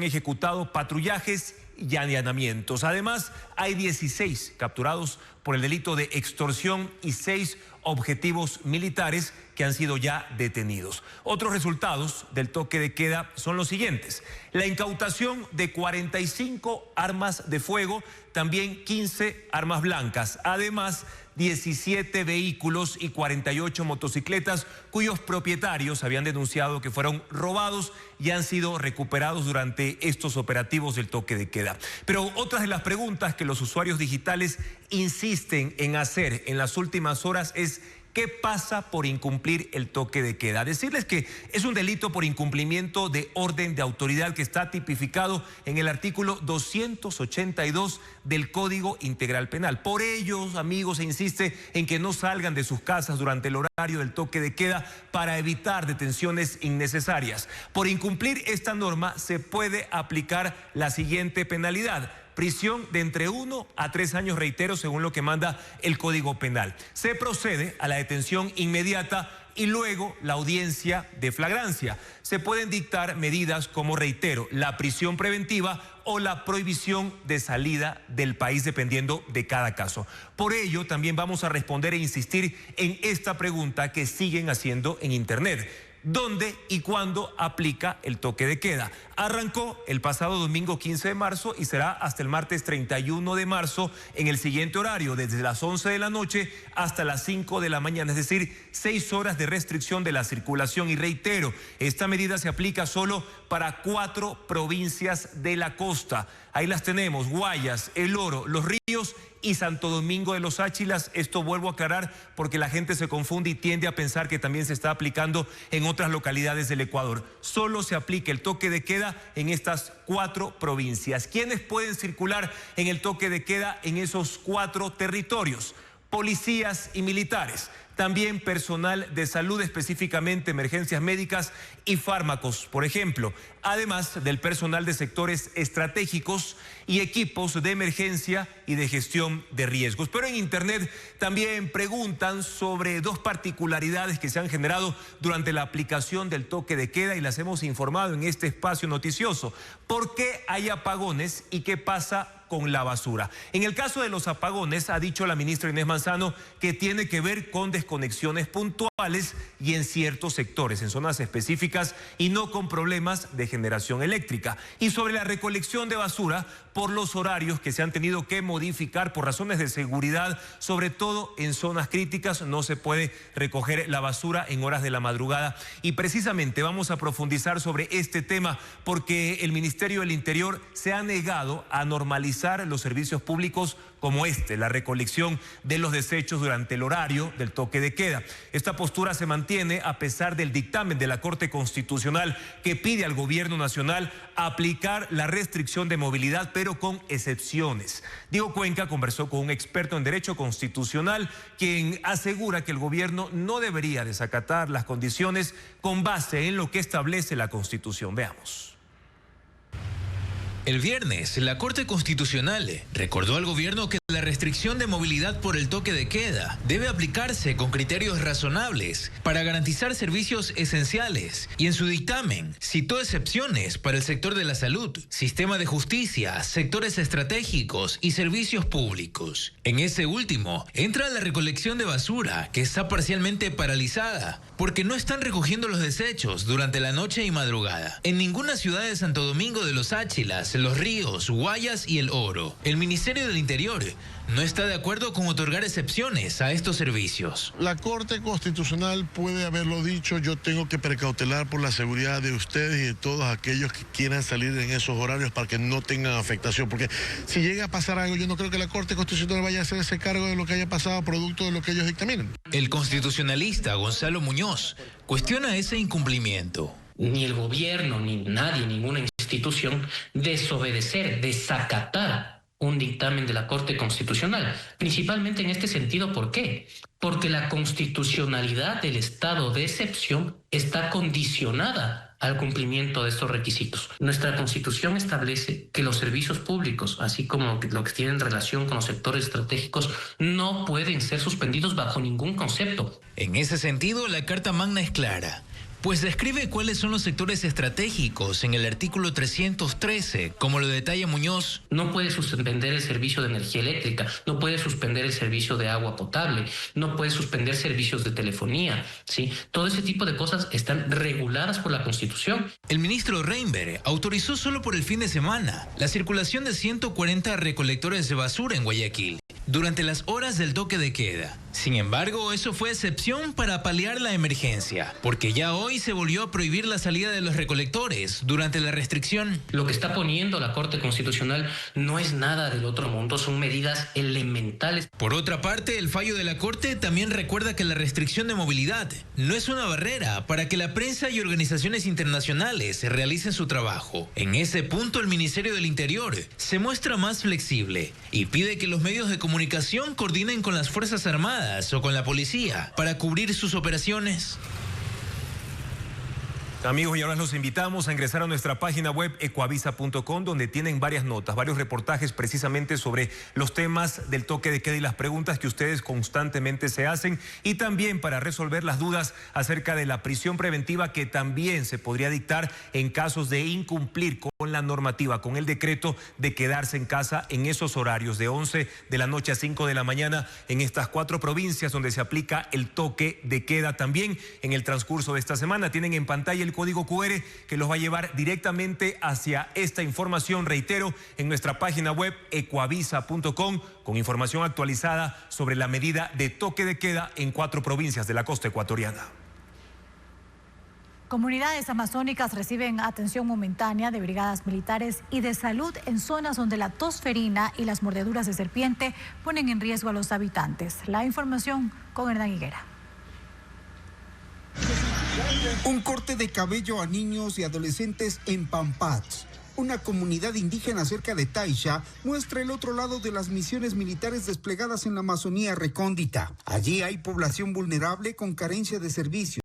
ejecutado patrullajes y allanamientos. Además, hay 16 capturados por el delito de extorsión y 6 objetivos militares que han sido ya detenidos. Otros resultados del toque de queda son los siguientes: la incautación de 45 armas de fuego, también 15 armas blancas, además 17 vehículos y 48 motocicletas cuyos propietarios habían denunciado que fueron robados y han sido recuperados durante estos operativos del toque de queda. Pero otras de las preguntas que los usuarios digitales insisten en hacer en las últimas horas es: ¿qué pasa por incumplir el toque de queda? Decirles que es un delito por incumplimiento de orden de autoridad que está tipificado en el artículo 282 del Código Integral Penal. Por ello, amigos, se insiste en que no salgan de sus casas durante el horario del toque de queda para evitar detenciones innecesarias. Por incumplir esta norma se puede aplicar la siguiente penalidad: prisión de entre 1 a 3 años, reitero, según lo que manda el Código Penal. Se procede a la detención inmediata y luego la audiencia de flagrancia. Se pueden dictar medidas como, reitero, la prisión preventiva o la prohibición de salida del país, dependiendo de cada caso. Por ello, también vamos a responder e insistir en esta pregunta que siguen haciendo en Internet: ¿dónde y cuándo aplica el toque de queda? Arrancó el pasado domingo 15 de marzo y será hasta el martes 31 de marzo en el siguiente horario, desde las 11 de la noche hasta las 5 de la mañana, es decir, 6 horas de restricción de la circulación. Y reitero, esta medida se aplica solo para 4 provincias de la costa. Ahí las tenemos: Guayas, El Oro, Los Ríos y Santo Domingo de los Áchilas. Esto vuelvo a aclarar porque la gente se confunde y tiende a pensar que también se está aplicando en otras localidades del Ecuador. Solo se aplica el toque de queda en estas 4 provincias. ¿Quiénes pueden circular en el toque de queda en esos 4 territorios? Policías y militares. También personal de salud, específicamente emergencias médicas y fármacos, por ejemplo. Además del personal de sectores estratégicos y equipos de emergencia y de gestión de riesgos. Pero en Internet también preguntan sobre 2 particularidades que se han generado durante la aplicación del toque de queda y las hemos informado en este espacio noticioso. ¿Por qué hay apagones y qué pasa con la basura? En el caso de los apagones, ha dicho la ministra Inés Manzano que tiene que ver con desconexiones puntuales y en ciertos sectores, en zonas específicas, y no con problemas de generación eléctrica. Y sobre la recolección de basura, por los horarios que se han tenido que modificar por razones de seguridad, sobre todo en zonas críticas, no se puede recoger la basura en horas de la madrugada. Y precisamente vamos a profundizar sobre este tema porque el Ministerio del Interior se ha negado a normalizar los servicios públicos como la recolección de los desechos durante el horario del toque de queda. Esta postura se mantiene a pesar del dictamen de la Corte Constitucional que pide al Gobierno Nacional aplicar la restricción de movilidad, pero con excepciones. Diego Cuenca conversó con un experto en derecho constitucional quien asegura que el gobierno no debería desacatar las condiciones con base en lo que establece la Constitución. Veamos. El viernes, la Corte Constitucional recordó al gobierno que la restricción de movilidad por el toque de queda debe aplicarse con criterios razonables para garantizar servicios esenciales y en su dictamen citó excepciones para el sector de la salud, sistema de justicia, sectores estratégicos y servicios públicos. En ese último entra la recolección de basura, que está parcialmente paralizada porque no están recogiendo los desechos durante la noche y madrugada. En ninguna ciudad de Santo Domingo de los Áchilas, Los Ríos, Guayas y El Oro, el Ministerio del Interior no está de acuerdo con otorgar excepciones a estos servicios. La Corte Constitucional puede haberlo dicho, yo tengo que precautelar por la seguridad de ustedes y de todos aquellos que quieran salir en esos horarios para que no tengan afectación, porque si llega a pasar algo, yo no creo que la Corte Constitucional vaya a hacerse cargo de lo que haya pasado producto de lo que ellos dictaminen. El constitucionalista Gonzalo Muñoz cuestiona ese incumplimiento. Ni el gobierno, ni nadie, ninguna institución desobedecer, desacatar un dictamen de la Corte Constitucional. Principalmente en este sentido, ¿por qué? Porque la constitucionalidad del estado de excepción está condicionada al cumplimiento de estos requisitos. Nuestra Constitución establece que los servicios públicos, así como lo que tienen relación con los sectores estratégicos, no pueden ser suspendidos bajo ningún concepto. En ese sentido, la Carta Magna es clara, pues describe cuáles son los sectores estratégicos en el artículo 313, como lo detalla Muñoz. No puede suspender el servicio de energía eléctrica, no puede suspender el servicio de agua potable, no puede suspender servicios de telefonía, ¿sí? Todo ese tipo de cosas están reguladas por la Constitución. El ministro Reinberg autorizó solo por el fin de semana la circulación de 140 recolectores de basura en Guayaquil durante las horas del toque de queda. Sin embargo, eso fue excepción para paliar la emergencia, porque ya hoy se volvió a prohibir la salida de los recolectores durante la restricción. Lo que está poniendo la Corte Constitucional no es nada del otro mundo, son medidas elementales. Por otra parte, el fallo de la Corte también recuerda que la restricción de movilidad no es una barrera para que la prensa y organizaciones internacionales realicen su trabajo. En ese punto, el Ministerio del Interior se muestra más flexible y pide que los medios de comunicación coordinen con las Fuerzas Armadas o con la policía para cubrir sus operaciones. Amigos, y ahora los invitamos a ingresar a nuestra página web ecuavisa.com, donde tienen varias notas, varios reportajes precisamente sobre los temas del toque de queda y las preguntas que ustedes constantemente se hacen, y también para resolver las dudas acerca de la prisión preventiva que también se podría dictar en casos de incumplir con la normativa, con el decreto de quedarse en casa en esos horarios de 11 de la noche a 5 de la mañana en estas 4 provincias donde se aplica el toque de queda. También en el transcurso de esta semana tienen en pantalla el código QR que los va a llevar directamente hacia esta información, reitero, en nuestra página web ecuavisa.com, con información actualizada sobre la medida de toque de queda en 4 provincias de la costa ecuatoriana. Comunidades amazónicas reciben atención momentánea de brigadas militares y de salud en zonas donde la tosferina y las mordeduras de serpiente ponen en riesgo a los habitantes. La información con Hernán Higuera. Un corte de cabello a niños y adolescentes en Pampats, una comunidad indígena cerca de Taisha, muestra el otro lado de las misiones militares desplegadas en la Amazonía recóndita. Allí hay población vulnerable con carencia de servicios.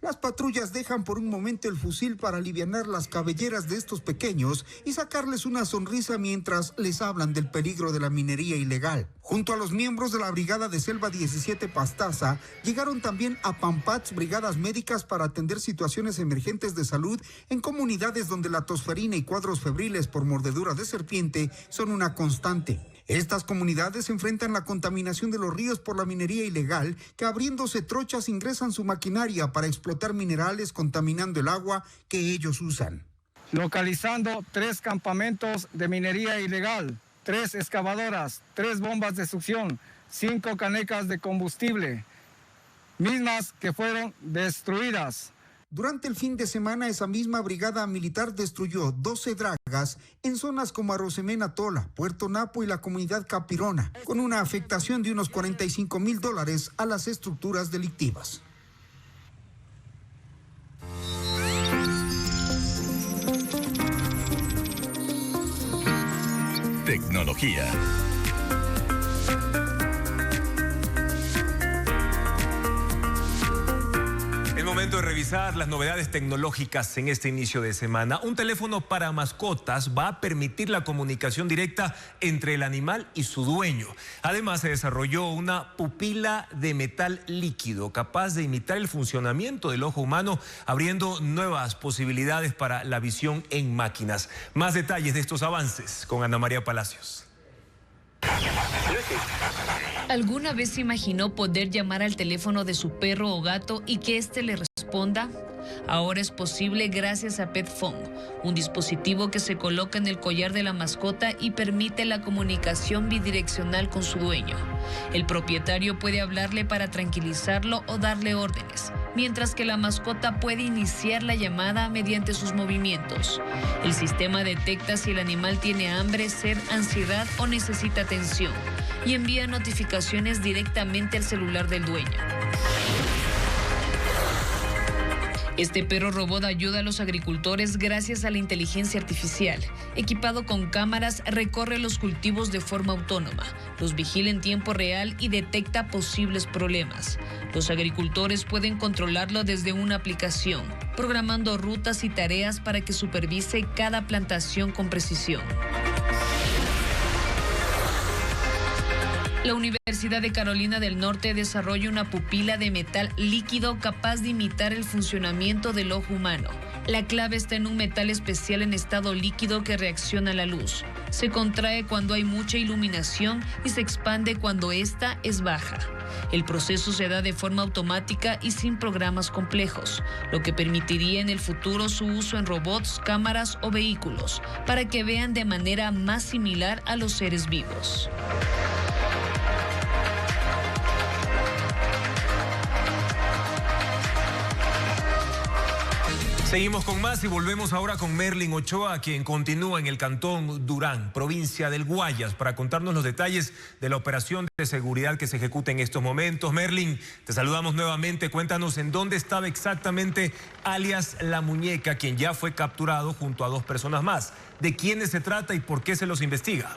Las patrullas dejan por un momento el fusil para alivianar las cabelleras de estos pequeños y sacarles una sonrisa mientras les hablan del peligro de la minería ilegal. Junto a los miembros de la Brigada de Selva 17 Pastaza, llegaron también a Pampats brigadas médicas para atender situaciones emergentes de salud en comunidades donde la tosferina y cuadros febriles por mordedura de serpiente son una constante. Estas comunidades enfrentan la contaminación de los ríos por la minería ilegal, que abriéndose trochas ingresan su maquinaria para explotar minerales contaminando el agua que ellos usan. Localizando 3 campamentos de minería ilegal, 3 excavadoras, 3 bombas de succión, 5 canecas de combustible, mismas que fueron destruidas. Durante el fin de semana, esa misma brigada militar destruyó 12 dragas en zonas como Arosemena Tola, Puerto Napo y la comunidad Capirona, con una afectación de unos $45,000 a las estructuras delictivas. Tecnología. Momento de revisar las novedades tecnológicas en este inicio de semana. Un teléfono para mascotas va a permitir la comunicación directa entre el animal y su dueño. Además, se desarrolló una pupila de metal líquido capaz de imitar el funcionamiento del ojo humano, abriendo nuevas posibilidades para la visión en máquinas. Más detalles de estos avances con Ana María Palacios. ¿Alguna vez se imaginó poder llamar al teléfono de su perro o gato y que éste le responda? responda? Ahora es posible gracias a PetPhone, un dispositivo que se coloca en el collar de la mascota y permite la comunicación bidireccional con su dueño. El propietario puede hablarle para tranquilizarlo o darle órdenes, mientras que la mascota puede iniciar la llamada mediante sus movimientos. El sistema detecta si el animal tiene hambre, sed, ansiedad o necesita atención y envía notificaciones directamente al celular del dueño. Este perro robot ayuda a los agricultores gracias a la inteligencia artificial. Equipado con cámaras, recorre los cultivos de forma autónoma, los vigila en tiempo real y detecta posibles problemas. Los agricultores pueden controlarlo desde una aplicación, programando rutas y tareas para que supervise cada plantación con precisión. La Universidad de Carolina del Norte desarrolla una pupila de metal líquido capaz de imitar el funcionamiento del ojo humano. La clave está en un metal especial en estado líquido que reacciona a la luz. Se contrae cuando hay mucha iluminación y se expande cuando esta es baja. El proceso se da de forma automática y sin programas complejos, lo que permitiría en el futuro su uso en robots, cámaras o vehículos, para que vean de manera más similar a los seres vivos. Seguimos con más y volvemos ahora con Merlin Ochoa, quien continúa en el cantón Durán, provincia del Guayas, para contarnos los detalles de la operación de seguridad que se ejecuta en estos momentos. Merlin, te saludamos nuevamente. Cuéntanos en dónde estaba exactamente alias La Muñeca, quien ya fue capturado junto a 2 personas más. ¿De quiénes se trata y por qué se los investiga?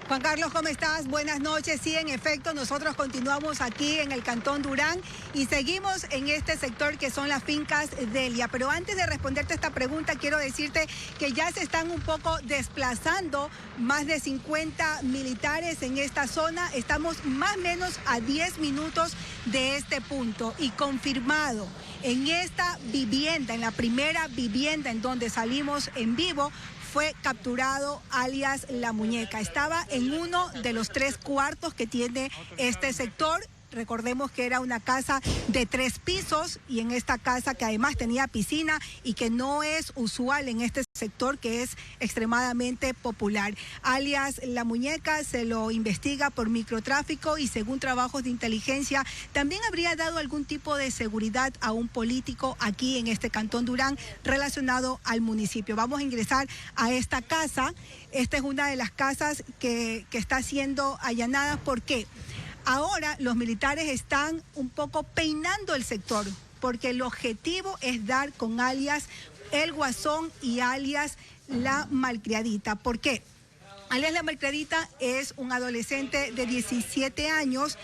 Juan Carlos, ¿cómo estás? Buenas noches. Sí, en efecto, nosotros continuamos aquí en el Cantón Durán y seguimos en este sector que son las fincas Delia. Pero antes de responderte esta pregunta, quiero decirte que ya se están un poco desplazando más de 50 militares en esta zona. Estamos más o menos a 10 minutos de este punto y confirmado en esta vivienda, en la primera vivienda en donde salimos en vivo, fue capturado alias La Muñeca. Estaba en uno de los 3 cuartos que tiene este sector. Recordemos que era una casa de 3 pisos y en esta casa que además tenía piscina y que no es usual en este sector que es extremadamente popular. Alias La Muñeca se lo investiga por microtráfico y según trabajos de inteligencia también habría dado algún tipo de seguridad a un político aquí en este Cantón Durán relacionado al municipio. Vamos a ingresar a esta casa. Esta es una de las casas que está siendo allanada. ¿Por qué? Ahora los militares están un poco peinando el sector porque el objetivo es dar con alias El Guasón y alias La Malcriadita. ¿Por qué? Alias La Malcriadita es un adolescente de 17 años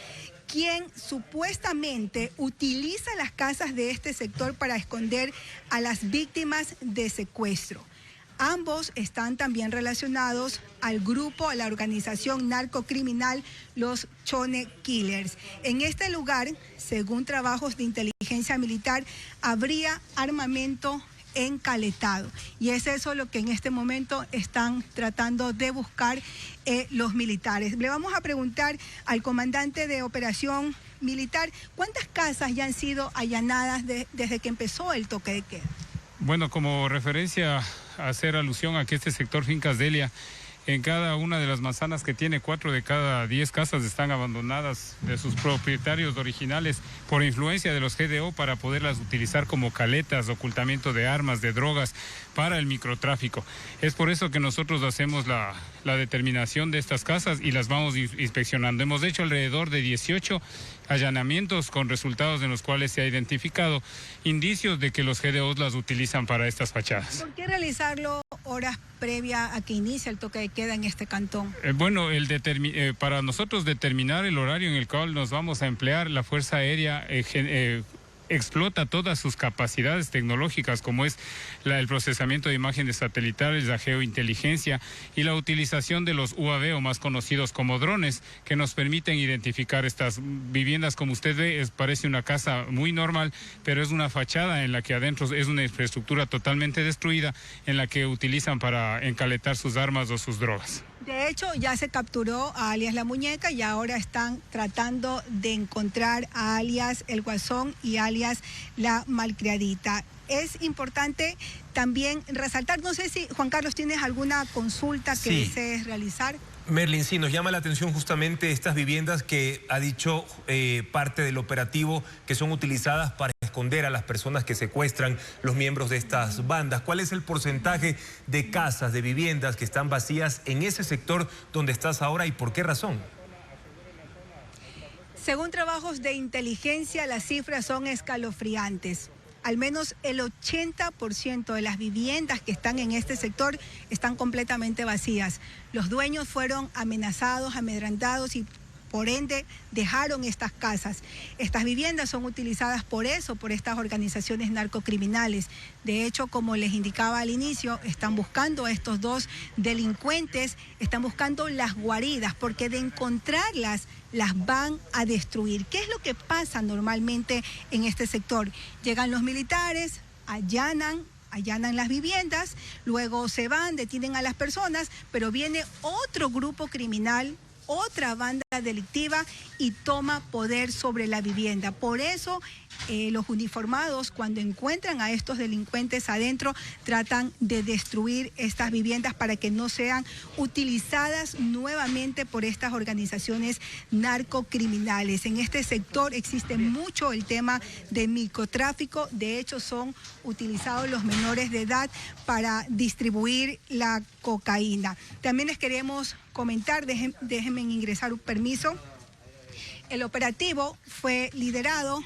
quien supuestamente utiliza las casas de este sector para esconder a las víctimas de secuestro. Ambos están también relacionados al grupo, a la organización narcocriminal Los Chone Killers. En este lugar, según trabajos de inteligencia militar, habría armamento encaletado. Y es eso lo que en este momento están tratando de buscar los militares. Le vamos a preguntar al comandante de operación militar, ¿cuántas casas ya han sido allanadas desde que empezó el toque de queda? Bueno, como referencia a hacer alusión a que este sector Fincas Delia, en cada una de las manzanas que tiene, 4 de cada 10 casas están abandonadas de sus propietarios originales por influencia de los GDO para poderlas utilizar como caletas, ocultamiento de armas, de drogas para el microtráfico. Es por eso que nosotros hacemos la determinación de estas casas y las vamos inspeccionando. Hemos hecho alrededor de 18 allanamientos con resultados en los cuales se ha identificado indicios de que los GDOs las utilizan para estas fachadas. ¿Por qué realizarlo horas previa a que inicie el toque de queda en este cantón? Bueno, para nosotros determinar el horario en el cual nos vamos a emplear, la Fuerza Aérea explota todas sus capacidades tecnológicas, como es el procesamiento de imágenes satelitales, la geointeligencia y la utilización de los UAV o más conocidos como drones, que nos permiten identificar estas viviendas. Como usted ve, parece una casa muy normal, pero es una fachada en la que adentro es una infraestructura totalmente destruida, en la que utilizan para encaletar sus armas o sus drogas. De hecho, ya se capturó a alias La Muñeca y ahora están tratando de encontrar a alias El Guasón y alias La Malcriadita. Es importante también resaltar, no sé si Juan Carlos tienes alguna consulta que desees realizar. Merlin, sí, nos llama la atención justamente estas viviendas que ha dicho parte del operativo que son utilizadas para esconder a las personas que secuestran los miembros de estas bandas. ¿Cuál es el porcentaje de casas, de viviendas que están vacías en ese sector donde estás ahora y por qué razón? Según trabajos de inteligencia, las cifras son escalofriantes. Al menos el 80% de las viviendas que están en este sector están completamente vacías. Los dueños fueron amenazados, amedrentados y por ende dejaron estas casas. Estas viviendas son utilizadas por estas organizaciones narcocriminales. De hecho, como les indicaba al inicio, están buscando a estos dos delincuentes, están buscando las guaridas, porque de encontrarlas, las van a destruir. ¿Qué es lo que pasa normalmente en este sector? Llegan los militares, allanan las viviendas, luego se van, detienen a las personas, pero viene otro grupo criminal, otra banda delictiva y toma poder sobre la vivienda. Por eso los uniformados, cuando encuentran a estos delincuentes adentro, tratan de destruir estas viviendas para que no sean utilizadas nuevamente por estas organizaciones narcocriminales. En este sector existe mucho el tema de microtráfico. De hecho, son utilizados los menores de edad para distribuir la cocaína. También les queremos comentar, déjenme ingresar un permiso. El operativo fue liderado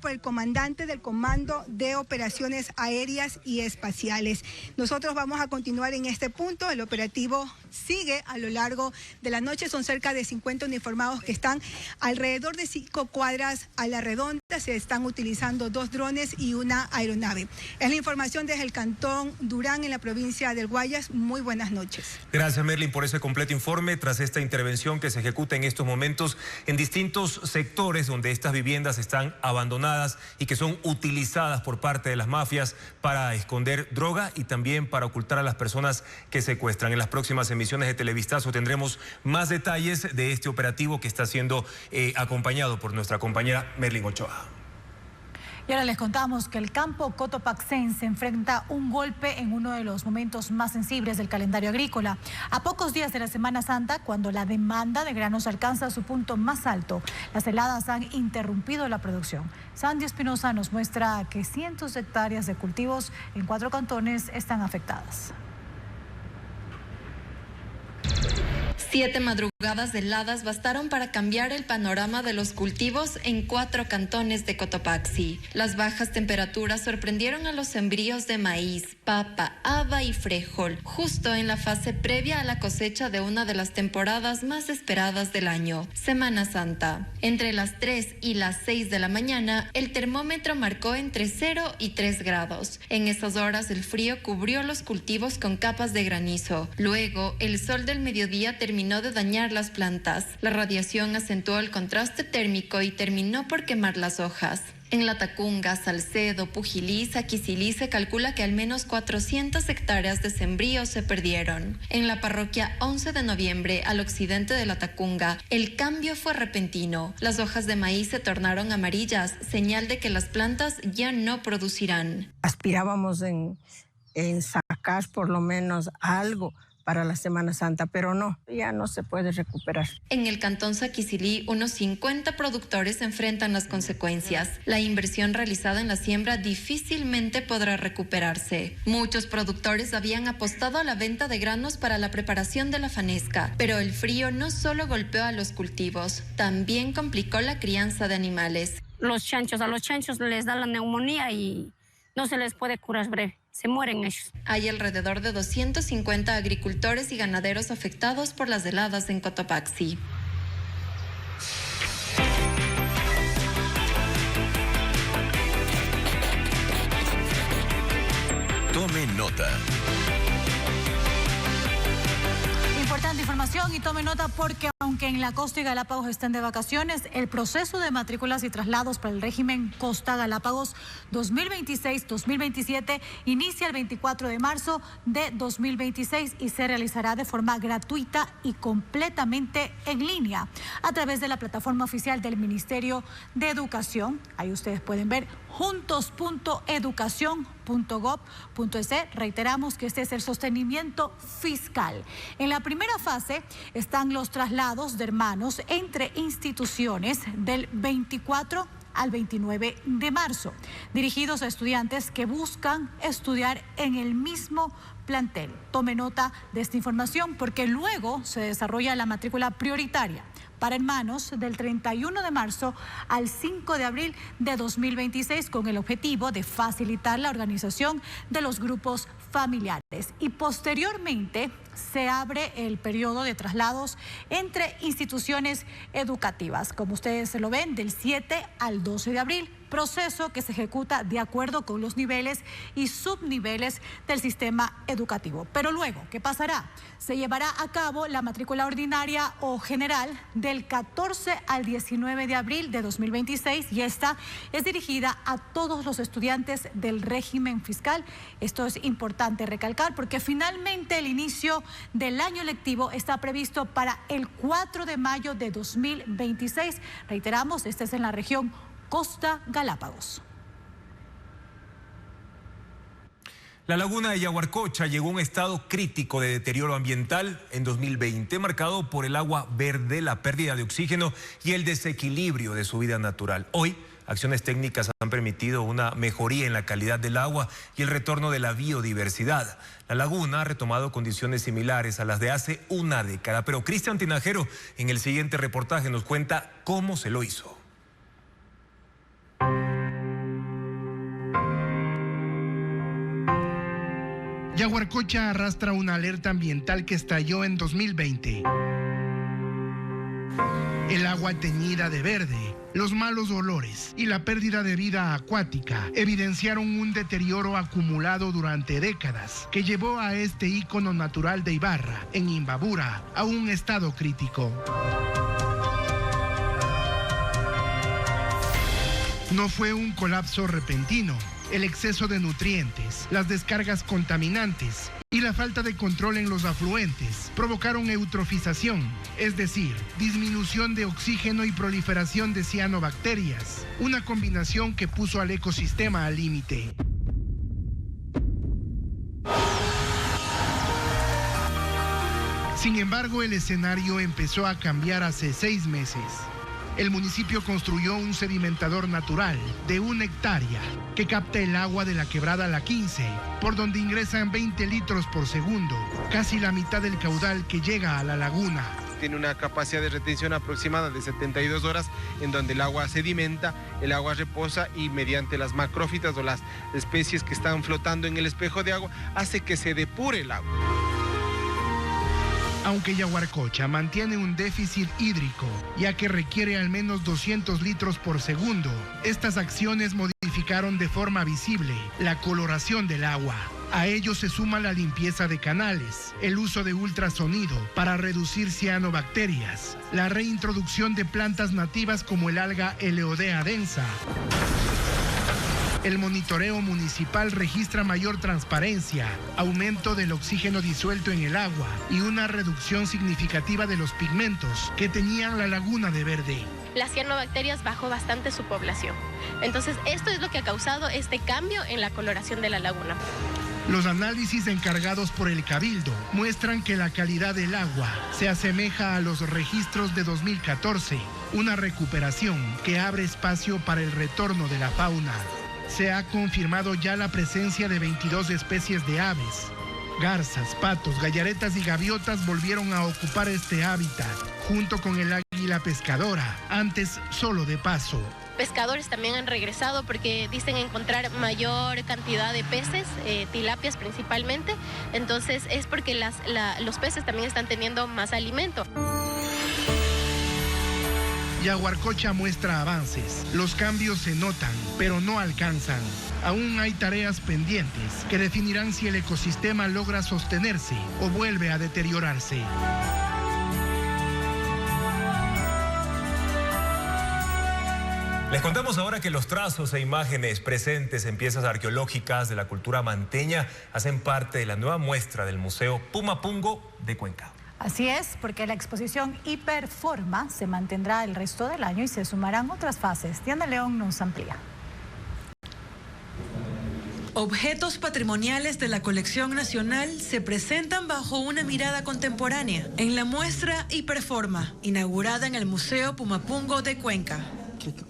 por el comandante del Comando de Operaciones Aéreas y Espaciales. Nosotros vamos a continuar en este punto. El operativo sigue a lo largo de la noche. Son cerca de 50 uniformados que están alrededor de 5 cuadras a la redonda. Se están utilizando 2 drones y una aeronave. Es la información desde el Cantón Durán en la provincia del Guayas. Muy buenas noches. Gracias, Merlin, por ese completo informe. Tras esta intervención que se ejecuta en estos momentos en distintos sectores donde estas viviendas están abandonadas y que son utilizadas por parte de las mafias para esconder droga y también para ocultar a las personas que secuestran. En las próximas emisiones de Televistazo tendremos más detalles de este operativo que está siendo acompañado por nuestra compañera Merlin Ochoa. Y ahora les contamos que el campo cotopaxense enfrenta un golpe en uno de los momentos más sensibles del calendario agrícola. A pocos días de la Semana Santa, cuando la demanda de granos alcanza su punto más alto, las heladas han interrumpido la producción. Sandy Espinosa nos muestra que cientos de hectáreas de cultivos en 4 cantones están afectadas. 7 madrugadas heladas bastaron para cambiar el panorama de los cultivos en 4 cantones de Cotopaxi. Las bajas temperaturas sorprendieron a los sembríos de maíz, papa, haba y frijol, justo en la fase previa a la cosecha de una de las temporadas más esperadas del año, Semana Santa. Entre las 3 y las 6 de la mañana, el termómetro marcó entre 0 y 3 grados. En esas horas el frío cubrió los cultivos con capas de granizo. Luego, el sol del mediodía terminó de dañar las plantas. La radiación acentuó el contraste térmico y terminó por quemar las hojas. En Latacunga, Salcedo, Pujilí, Saquicilí se calcula que al menos 400 hectáreas de sembríos se perdieron. En la parroquia 11 de noviembre, al occidente de Latacunga, el cambio fue repentino. Las hojas de maíz se tornaron amarillas, señal de que las plantas ya no producirán. Aspirábamos en sacar por lo menos algo para la Semana Santa, pero no, ya no se puede recuperar. En el cantón Saquicilí, unos 50 productores enfrentan las consecuencias. La inversión realizada en la siembra difícilmente podrá recuperarse. Muchos productores habían apostado a la venta de granos para la preparación de la fanesca, pero el frío no solo golpeó a los cultivos, también complicó la crianza de animales. A los chanchos les da la neumonía y no se les puede curar breve. Se mueren ellos. Hay alrededor de 250 agricultores y ganaderos afectados por las heladas en Cotopaxi. Tome nota. Importante información y tome nota porque aunque aunque en la costa y Galápagos estén de vacaciones, el proceso de matrículas y traslados para el régimen Costa Galápagos 2026-2027 inicia el 24 de marzo de 2026 y se realizará de forma gratuita y completamente en línea a través de la plataforma oficial del Ministerio de Educación. Ahí ustedes pueden ver juntos.educacion.gov.es. Reiteramos que este es el sostenimiento fiscal. En la primera fase están los traslados de hermanos entre instituciones del 24 al 29 de marzo, dirigidos a estudiantes que buscan estudiar en el mismo plantel. Tome nota de esta información porque luego se desarrolla la matrícula prioritaria para hermanos del 31 de marzo al 5 de abril de 2026 con el objetivo de facilitar la organización de los grupos familiares. Y posteriormente se abre el periodo de traslados entre instituciones educativas, como ustedes se lo ven, del 7 al 12 de abril, proceso que se ejecuta de acuerdo con los niveles y subniveles del sistema educativo. Pero luego, ¿qué pasará? Se llevará a cabo la matrícula ordinaria o general del 14 al 19 de abril de 2026 y esta es dirigida a todos los estudiantes del régimen fiscal. Esto es importante recalcar porque finalmente el inicio del año lectivo está previsto para el 4 de mayo de 2026. Reiteramos, este es en la región Costa Galápagos. La laguna de Yaguarcocha llegó a un estado crítico de deterioro ambiental en 2020, marcado por el agua verde, la pérdida de oxígeno y el desequilibrio de su vida natural. Hoy, acciones técnicas han permitido una mejoría en la calidad del agua y el retorno de la biodiversidad. La laguna ha retomado condiciones similares a las de hace una década, pero Cristian Tinajero en el siguiente reportaje nos cuenta cómo se lo hizo. Yaguarcocha arrastra una alerta ambiental que estalló en 2020. El agua teñida de verde, los malos olores y la pérdida de vida acuática evidenciaron un deterioro acumulado durante décadas que llevó a este ícono natural de Ibarra, en Imbabura, a un estado crítico. No fue un colapso repentino. El exceso de nutrientes, las descargas contaminantes y la falta de control en los afluentes provocaron eutrofización, es decir, disminución de oxígeno y proliferación de cianobacterias, una combinación que puso al ecosistema al límite. Sin embargo, el escenario empezó a cambiar hace 6 meses. El municipio construyó un sedimentador natural de 1 hectárea que capta el agua de la quebrada La 15, por donde ingresan 20 litros por segundo, casi la mitad del caudal que llega a la laguna. Tiene una capacidad de retención aproximada de 72 horas, en donde el agua sedimenta, el agua reposa y mediante las macrófitas o las especies que están flotando en el espejo de agua, hace que se depure el agua. Aunque Yaguarcocha mantiene un déficit hídrico, ya que requiere al menos 200 litros por segundo, estas acciones modificaron de forma visible la coloración del agua. A ello se suma la limpieza de canales, el uso de ultrasonido para reducir cianobacterias, la reintroducción de plantas nativas como el alga Eleodea densa. El monitoreo municipal registra mayor transparencia, aumento del oxígeno disuelto en el agua y una reducción significativa de los pigmentos que teñían la laguna de verde. Las cianobacterias bajó bastante su población. Entonces, esto es lo que ha causado este cambio en la coloración de la laguna. Los análisis encargados por el Cabildo muestran que la calidad del agua se asemeja a los registros de 2014, una recuperación que abre espacio para el retorno de la fauna. Se ha confirmado ya la presencia de 22 especies de aves. Garzas, patos, gallaretas y gaviotas volvieron a ocupar este hábitat, junto con el águila pescadora, antes solo de paso. Pescadores también han regresado porque dicen encontrar mayor cantidad de peces, tilapias principalmente. Entonces es porque los peces también están teniendo más alimento. Yaguarcocha muestra avances. Los cambios se notan, pero no alcanzan. Aún hay tareas pendientes que definirán si el ecosistema logra sostenerse o vuelve a deteriorarse. Les contamos ahora que los trazos e imágenes presentes en piezas arqueológicas de la cultura manteña hacen parte de la nueva muestra del Museo Pumapungo de Cuenca. Así es, porque la exposición Hiperforma se mantendrá el resto del año y se sumarán otras fases. Diana León nos amplía. Objetos patrimoniales de la colección nacional se presentan bajo una mirada contemporánea en la muestra Hiperforma, inaugurada en el Museo Pumapungo de Cuenca.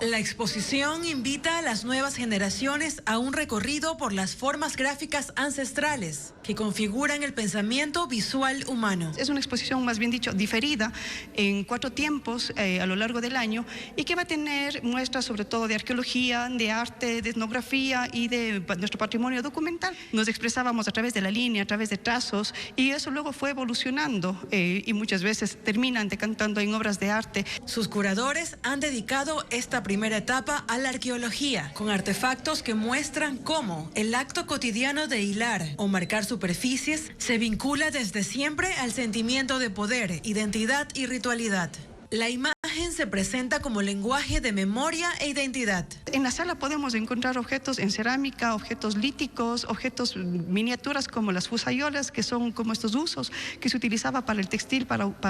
La exposición invita a las nuevas generaciones a un recorrido por las formas gráficas ancestrales que configuran el pensamiento visual humano. Es una exposición, más bien dicho, diferida en 4 tiempos a lo largo del año y que va a tener muestras sobre todo de arqueología, de arte, de etnografía y de nuestro patrimonio documental. Nos expresábamos a través de la línea, a través de trazos y eso luego fue evolucionando y muchas veces terminan decantando en obras de arte. Sus curadores han dedicado esta primera etapa a la arqueología, con artefactos que muestran cómo el acto cotidiano de hilar o marcar superficies se vincula desde siempre al sentimiento de poder, identidad y ritualidad. La imagen se presenta como lenguaje de memoria e identidad. En la sala podemos encontrar objetos en cerámica, objetos líticos, objetos miniaturas como las fusayolas, que son como estos usos que se utilizaba para el textil, para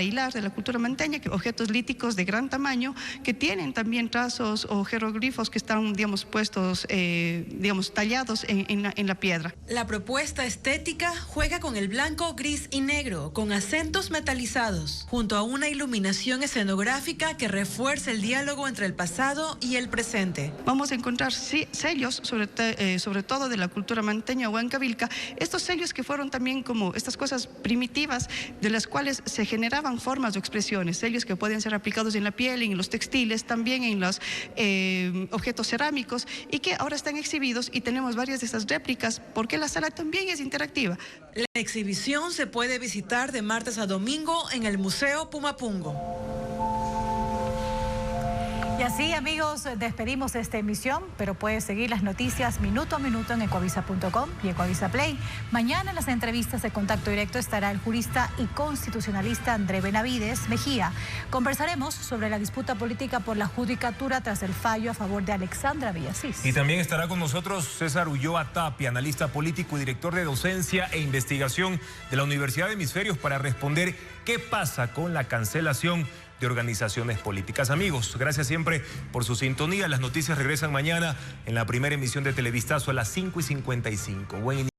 hilar de la cultura manteña, objetos líticos de gran tamaño que tienen también trazos o jeroglifos que están, digamos, puestos, tallados en la piedra. La propuesta estética juega con el blanco, gris y negro, con acentos metalizados, junto a una iluminación escenográfica que refuerza el diálogo entre el pasado y el presente. Vamos a encontrar sellos, sobre todo de la cultura manteña o huancavilca, estos sellos que fueron también como estas cosas primitivas de las cuales se generaban formas o expresiones, sellos que pueden ser aplicados en la piel, en los textiles, también en los objetos cerámicos y que ahora están exhibidos y tenemos varias de estas réplicas porque la sala también es interactiva. La exhibición se puede visitar de martes a domingo en el Museo Pumapungo. Y así, amigos, despedimos esta emisión, pero puedes seguir las noticias minuto a minuto en ecuavisa.com y Ecuavisa Play. Mañana en las entrevistas de Contacto Directo estará el jurista y constitucionalista André Benavides Mejía. Conversaremos sobre la disputa política por la judicatura tras el fallo a favor de Alexandra Villasís. Y también estará con nosotros César Ulloa Tapia, analista político y director de docencia e investigación de la Universidad de Hemisferios, para responder qué pasa con la cancelación de organizaciones políticas. Amigos, gracias siempre por su sintonía. Las noticias regresan mañana en la primera emisión de Televistazo a las 5:55. Buen inicio.